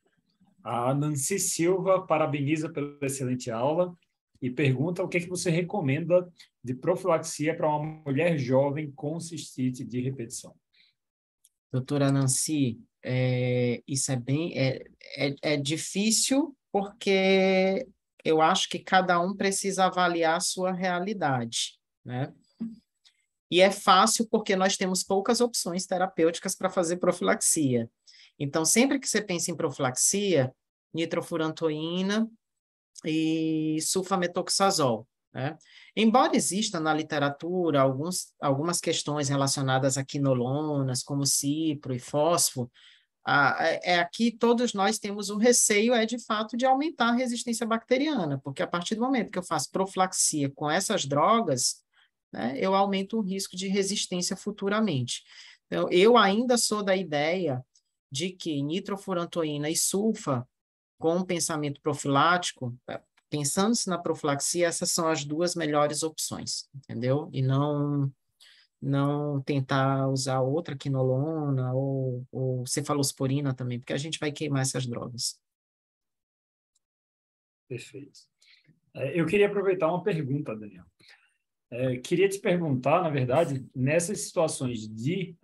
A Nancy Silva parabeniza pela excelente aula e pergunta o que você recomenda de profilaxia para uma mulher jovem com cistite de repetição. Doutora Nancy, isso é difícil porque eu acho que cada um precisa avaliar a sua realidade, né? E é fácil porque nós temos poucas opções terapêuticas para fazer profilaxia. Então, sempre que você pensa em profilaxia, nitrofurantoína e sulfametoxazol, né? Embora exista na literatura algumas questões relacionadas a quinolonas, como cipro e fósforo, aqui todos nós temos um receio, de fato, de aumentar a resistência bacteriana, porque a partir do momento que eu faço profilaxia com essas drogas, né, eu aumento o risco de resistência futuramente. Então, eu ainda sou da ideia de que nitrofurantoína e sulfa, com um pensamento profilático, pensando-se na profilaxia, essas são as 2 melhores opções, entendeu? E não tentar usar outra quinolona ou cefalosporina também, porque a gente vai queimar essas drogas. Perfeito. Eu queria aproveitar uma pergunta, Daniel. Queria te perguntar, na verdade, nessas situações de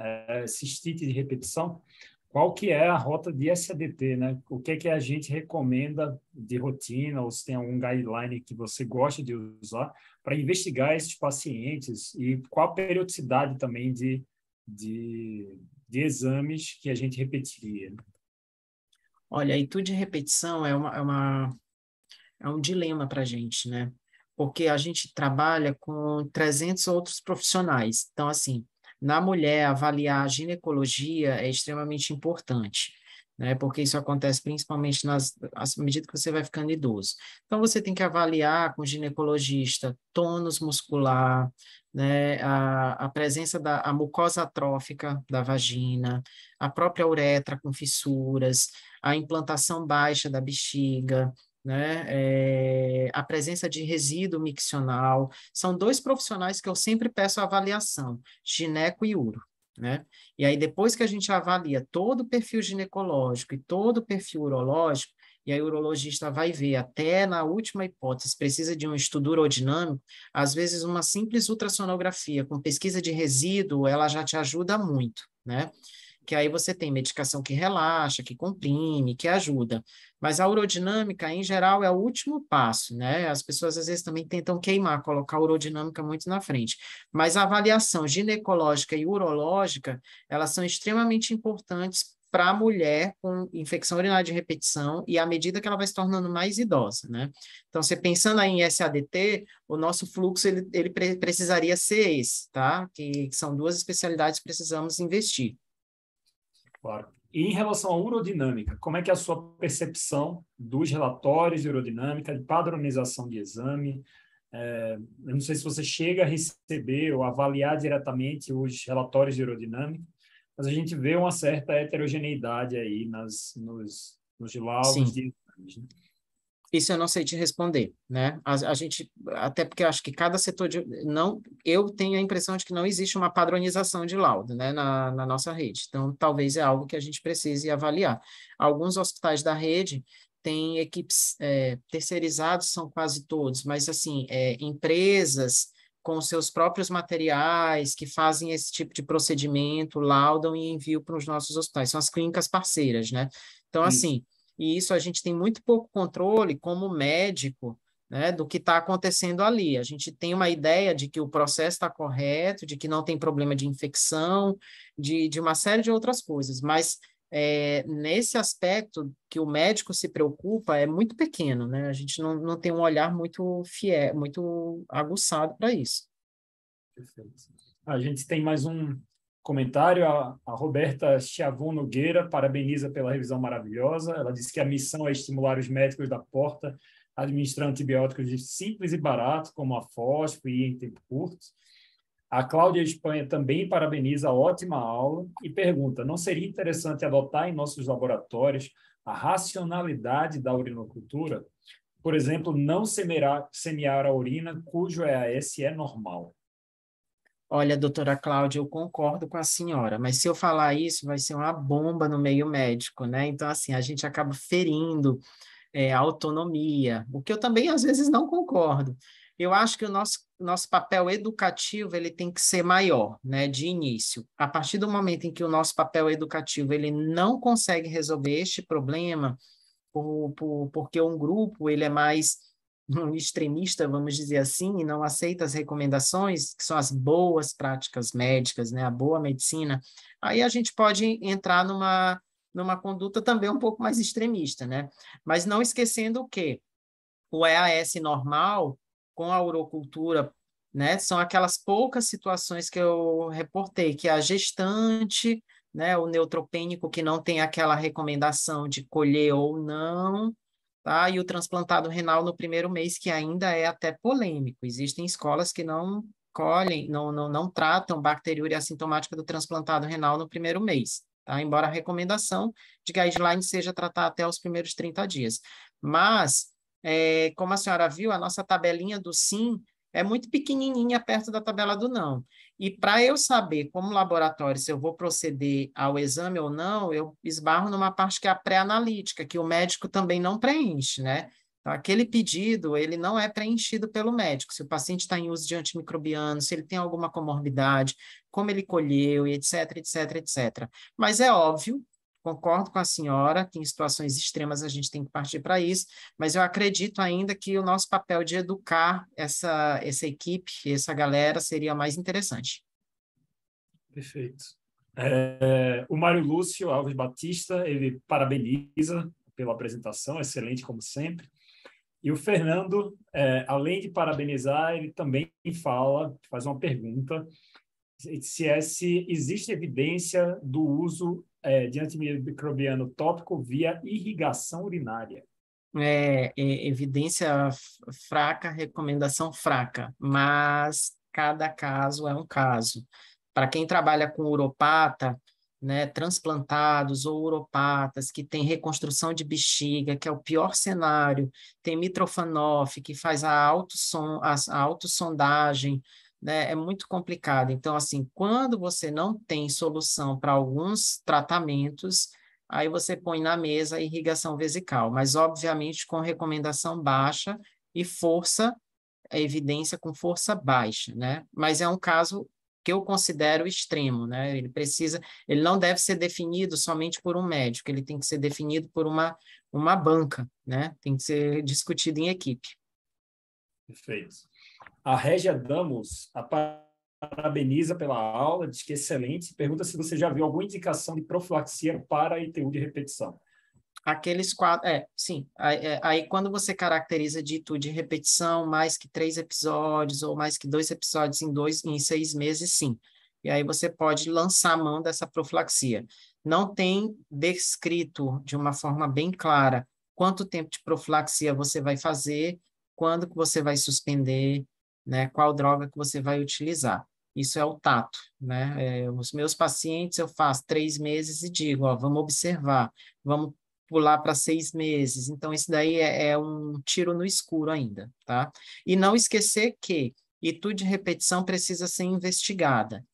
cistite de repetição, qual que é a rota de SADT, né? O que é que a gente recomenda de rotina, ou se tem algum guideline que você gosta de usar para investigar esses pacientes e qual a periodicidade também de exames que a gente repetiria? Olha, e tudo de repetição é um dilema para a gente, né? Porque a gente trabalha com 300 outros profissionais. Então, assim, na mulher, avaliar a ginecologia é extremamente importante, né? Porque isso acontece principalmente à medida que você vai ficando idoso. Então, você tem que avaliar com o ginecologista tônus muscular, né? A presença a mucosa atrófica da vagina, a própria uretra com fissuras, a implantação baixa da bexiga, né? A presença de resíduo miccional. São 2 profissionais que eu sempre peço avaliação, gineco e uro, né? E aí, depois que a gente avalia todo o perfil ginecológico e todo o perfil urológico, e aí o urologista vai ver, até na última hipótese, precisa de um estudo urodinâmico, às vezes uma simples ultrassonografia com pesquisa de resíduo, ela já te ajuda muito, né? Que aí você tem medicação que relaxa, que comprime, que ajuda. Mas a urodinâmica, em geral, é o último passo, né? As pessoas às vezes também tentam queimar, colocar a urodinâmica muito na frente. Mas a avaliação ginecológica e urológica, elas são extremamente importantes para a mulher com infecção urinária de repetição e à medida que ela vai se tornando mais idosa, né? Então, você pensando aí em SADT, o nosso fluxo ele precisaria ser esse, tá? Que são duas especialidades que precisamos investir. Claro. E em relação à urodinâmica, como é que é a sua percepção dos relatórios de urodinâmica, de padronização de exame? Eu não sei se você chega a receber ou avaliar diretamente os relatórios de urodinâmica, mas a gente vê uma certa heterogeneidade aí nos laudos Sim. de exames, né? Isso eu não sei te responder, né? A gente, até porque eu acho que cada setor não, eu tenho a impressão de que não existe uma padronização de laudo, né, na nossa rede. Então, talvez é algo que a gente precise avaliar. Alguns hospitais da rede têm equipes terceirizados, são quase todos, mas assim, empresas com seus próprios materiais que fazem esse tipo de procedimento, laudam e enviam para os nossos hospitais. São as clínicas parceiras, né? Então, Isso. assim, e isso a gente tem muito pouco controle como médico, né, do que está acontecendo ali. A gente tem uma ideia de que o processo está correto, de que não tem problema de infecção, de uma série de outras coisas, mas nesse aspecto que o médico se preocupa é muito pequeno, né? A gente não tem um olhar muito fiel, muito aguçado para isso. Perfeito. A gente tem mais um comentário. A Roberta Chiavon Nogueira parabeniza pela revisão maravilhosa. Ela disse que a missão é estimular os médicos da porta administrando antibióticos de simples e barato, como a fósforo e em tempo curto. A Cláudia Espanha também parabeniza a ótima aula e pergunta: não seria interessante adotar em nossos laboratórios a racionalidade da urinocultura? Por exemplo, não semear a urina cujo EAS é normal. Olha, doutora Cláudia, eu concordo com a senhora, mas se eu falar isso, vai ser uma bomba no meio médico, né? Então, assim, a gente acaba ferindo a autonomia, o que eu também, às vezes, não concordo. Eu acho que o nosso papel educativo ele tem que ser maior, né, de início. A partir do momento em que o nosso papel educativo ele não consegue resolver este problema, porque um grupo ele é mais um extremista, vamos dizer assim, e não aceita as recomendações, que são as boas práticas médicas, né, a boa medicina, aí a gente pode entrar numa conduta também um pouco mais extremista, né? Mas não esquecendo o quê? O EAS normal com a urocultura, né, são aquelas poucas situações que eu reportei, que a gestante, né, o neutropênico que não tem aquela recomendação de colher ou não, tá? E o transplantado renal no primeiro mês, que ainda é até polêmico. Existem escolas que não colhem, não tratam bacteriúria assintomática do transplantado renal no primeiro mês, tá? Embora a recomendação de guideline seja tratar até os primeiros 30 dias. Mas, como a senhora viu, a nossa tabelinha do sim é muito pequenininha perto da tabela do não. E para eu saber, como laboratório, se eu vou proceder ao exame ou não, eu esbarro numa parte que é a pré-analítica, que o médico também não preenche, né? Então, aquele pedido, ele não é preenchido pelo médico. Se o paciente está em uso de antimicrobiano, se ele tem alguma comorbidade, como ele colheu, e etc, etc, etc. Mas é óbvio, concordo com a senhora, que em situações extremas a gente tem que partir para isso, mas eu acredito ainda que o nosso papel de educar essa equipe, essa galera, seria mais interessante. Perfeito. O Mário Lúcio Alves Batista, ele parabeniza pela apresentação, excelente como sempre. E o Fernando, além de parabenizar, ele também faz uma pergunta, se existe evidência do uso de antimicrobiano tópico via irrigação urinária. Evidência fraca, recomendação fraca, mas cada caso é um caso. Para quem trabalha com uropata, né, transplantados ou uropatas, que tem reconstrução de bexiga, que é o pior cenário, tem Mitrofanoff, que faz a autossondagem, né, é muito complicado. Então, assim, quando você não tem solução para alguns tratamentos, aí você põe na mesa a irrigação vesical, mas obviamente com recomendação baixa e força, a evidência com força baixa, né? Mas é um caso que eu considero extremo, né? Ele não deve ser definido somente por um médico, ele tem que ser definido por uma banca, né? Tem que ser discutido em equipe. Perfeito. A Régia Damos parabeniza pela aula, diz que é excelente, pergunta se você já viu alguma indicação de profilaxia para ITU de repetição. Aqueles quatro, sim. Aí, quando você caracteriza de ITU de repetição, mais que 3 episódios ou mais que 2 episódios em 6 meses, sim. E aí você pode lançar a mão dessa profilaxia. Não tem descrito de uma forma bem clara quanto tempo de profilaxia você vai fazer, quando que você vai suspender, né? Qual droga que você vai utilizar. Isso é o tato, né? Os meus pacientes eu faço 3 meses e digo, ó, vamos observar, vamos pular para 6 meses. Então, isso daí é um tiro no escuro ainda, tá? E não esquecer que ITU de repetição precisa ser investigada,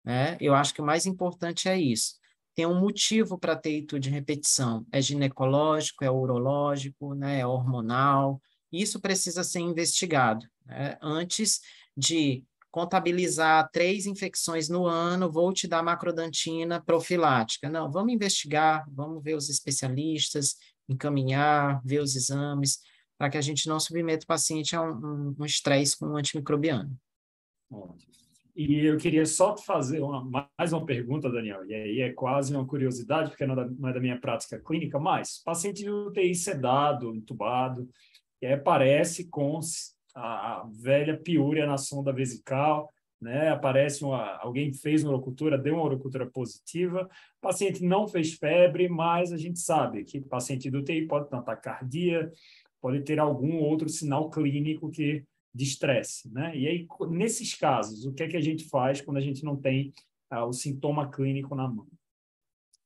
né? Eu acho que o mais importante é isso. Tem um motivo para ter ITU de repetição. É ginecológico, é urológico, né? É hormonal. Isso precisa ser investigado, né? Antes de contabilizar 3 infecções no ano, vou te dar macrodantina profilática. Não, vamos investigar, vamos ver os especialistas, encaminhar, ver os exames, para que a gente não submeta o paciente a um estresse com um antimicrobiano. E eu queria só te fazer mais uma pergunta, Daniel, e aí é quase uma curiosidade, porque não é da minha prática clínica, mas paciente de UTI sedado, entubado, e aí aparece com a velha piúria na sonda vesical, né? Aparece alguém fez uma urocultura, deu uma urocultura positiva, o paciente não fez febre, mas a gente sabe que paciente do UTI pode ter taquicardia, pode ter algum outro sinal clínico de estresse, né? E aí, nesses casos, o que é que a gente faz quando a gente não tem o sintoma clínico na mão?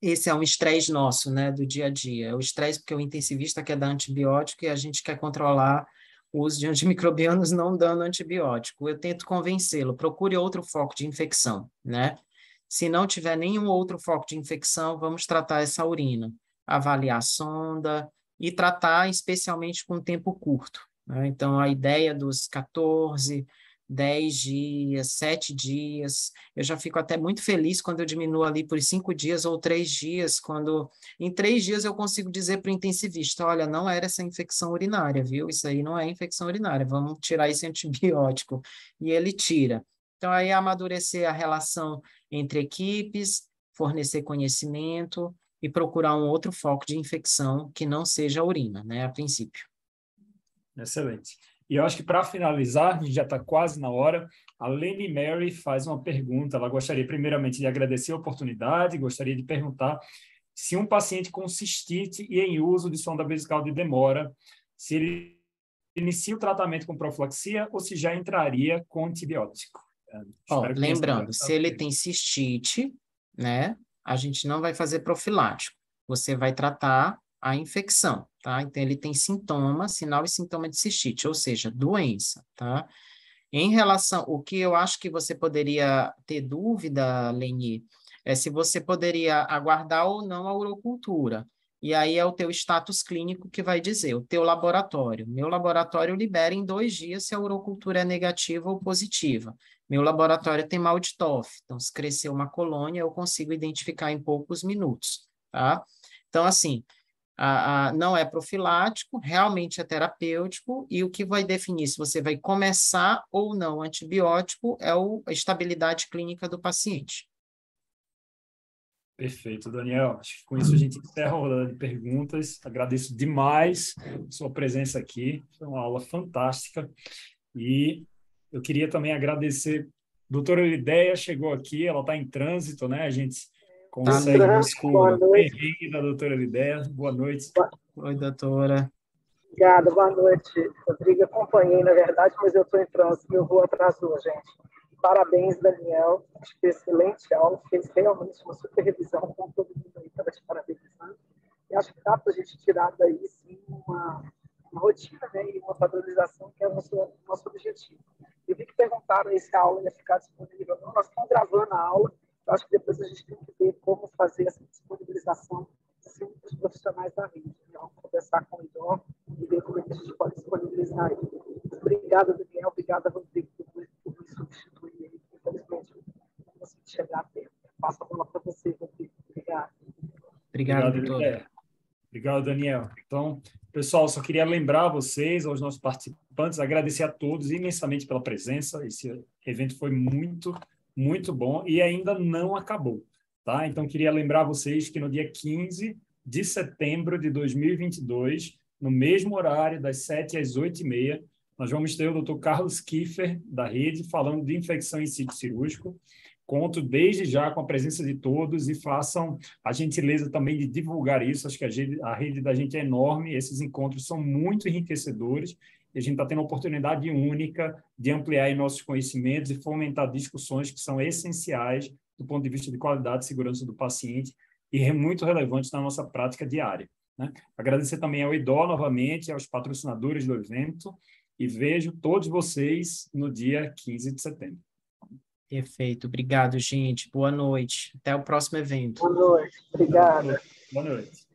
Esse é um estresse nosso, né, do dia a dia. É o estresse porque o intensivista quer dar antibiótico e a gente quer controlar o uso de antimicrobianos não dando antibiótico. Eu tento convencê-lo, procure outro foco de infecção, né? Se não tiver nenhum outro foco de infecção, vamos tratar essa urina, avaliar a sonda e tratar especialmente com tempo curto, né? Então, a ideia dos 14, 10 dias, 7 dias, eu já fico até muito feliz quando eu diminuo ali por 5 dias ou 3 dias, quando em 3 dias eu consigo dizer para o intensivista, olha, não era essa infecção urinária, viu? Isso aí não é infecção urinária, vamos tirar esse antibiótico. E ele tira. Então, aí amadurecer a relação entre equipes, fornecer conhecimento e procurar um outro foco de infecção que não seja a urina, né, a princípio. Excelente. E eu acho que, para finalizar, a gente já está quase na hora, a Lene Mary faz uma pergunta. Ela gostaria, primeiramente, de agradecer a oportunidade, gostaria de perguntar se um paciente com cistite e em uso de sonda vesical de demora, se ele inicia o tratamento com profilaxia ou se já entraria com antibiótico. Ó, Espero que tenha sido lembrando, se ele engraçado. tem cistite, né, a gente não vai fazer profilático. Você vai tratar a infecção, tá? Então, ele tem sintoma, sinal e sintoma de cistite, ou seja, doença, tá? Em relação, o que eu acho que você poderia ter dúvida, Leni, é se você poderia aguardar ou não a urocultura. E aí é o teu status clínico que vai dizer, o teu laboratório. Meu laboratório libera em 2 dias se a urocultura é negativa ou positiva. Meu laboratório tem mal de TOF, então se crescer uma colônia, eu consigo identificar em poucos minutos, tá? Então, assim, não é profilático, realmente é terapêutico, e o que vai definir se você vai começar ou não antibiótico é a estabilidade clínica do paciente. Perfeito, Daniel. Acho que com isso a gente encerra a rodada de perguntas. Agradeço demais a sua presença aqui. Foi uma aula fantástica. E eu queria também agradecer. A doutora Lideia chegou aqui, ela está em trânsito, né? A gente Tá ali consegue no Boa escuro. noite. perrengue da doutora Lideia. Boa noite. Oi, doutora. Obrigada, boa noite. Rodrigo, acompanhei, na verdade, mas eu estou em trânsito, meu voo atrasou, gente. Parabéns, Daniel. Acho que excelente aula, fez realmente uma super revisão, com todo mundo aí estava te parabenizando. E acho que dá para a gente tirar daí, sim, uma rotina, né, e uma padronização, que é o nosso objetivo. Eu vi que perguntaram aí se a aula ia ficar disponível ou não. Nós estamos gravando a aula, eu acho que depois a gente tem que ver como fazer essa disponibilização, sim, profissionais da rede. Vamos conversar com o Idom e ver como é que a gente pode disponibilizar ele. Obrigada, Daniel. Obrigada, Rodrigo, por me substituir aí. Infelizmente, não consegui chegar a tempo. Passo a bola para você, Rodrigo. Obrigado. Obrigado, doutor. Obrigado, Daniel. Então, pessoal, só queria lembrar vocês, aos nossos participantes, agradecer a todos imensamente pela presença. Esse evento foi muito, muito bom e ainda não acabou, tá? Então, queria lembrar vocês que no dia 15 de setembro de 2022, no mesmo horário, das 7 às 8h30, nós vamos ter o Dr. Carlos Kiefer, da rede, falando de infecção em sítio cirúrgico. Conto desde já com a presença de todos e façam a gentileza também de divulgar isso. Acho que a rede da gente é enorme, esses encontros são muito enriquecedores e a gente está tendo a oportunidade única de ampliar aí nossos conhecimentos e fomentar discussões que são essenciais do ponto de vista de qualidade e segurança do paciente e muito relevantes na nossa prática diária, né? Agradecer também ao IDO novamente, aos patrocinadores do evento e vejo todos vocês no dia 15 de setembro. Perfeito. Obrigado, gente. Boa noite. Até o próximo evento. Boa noite. Obrigada. Boa noite.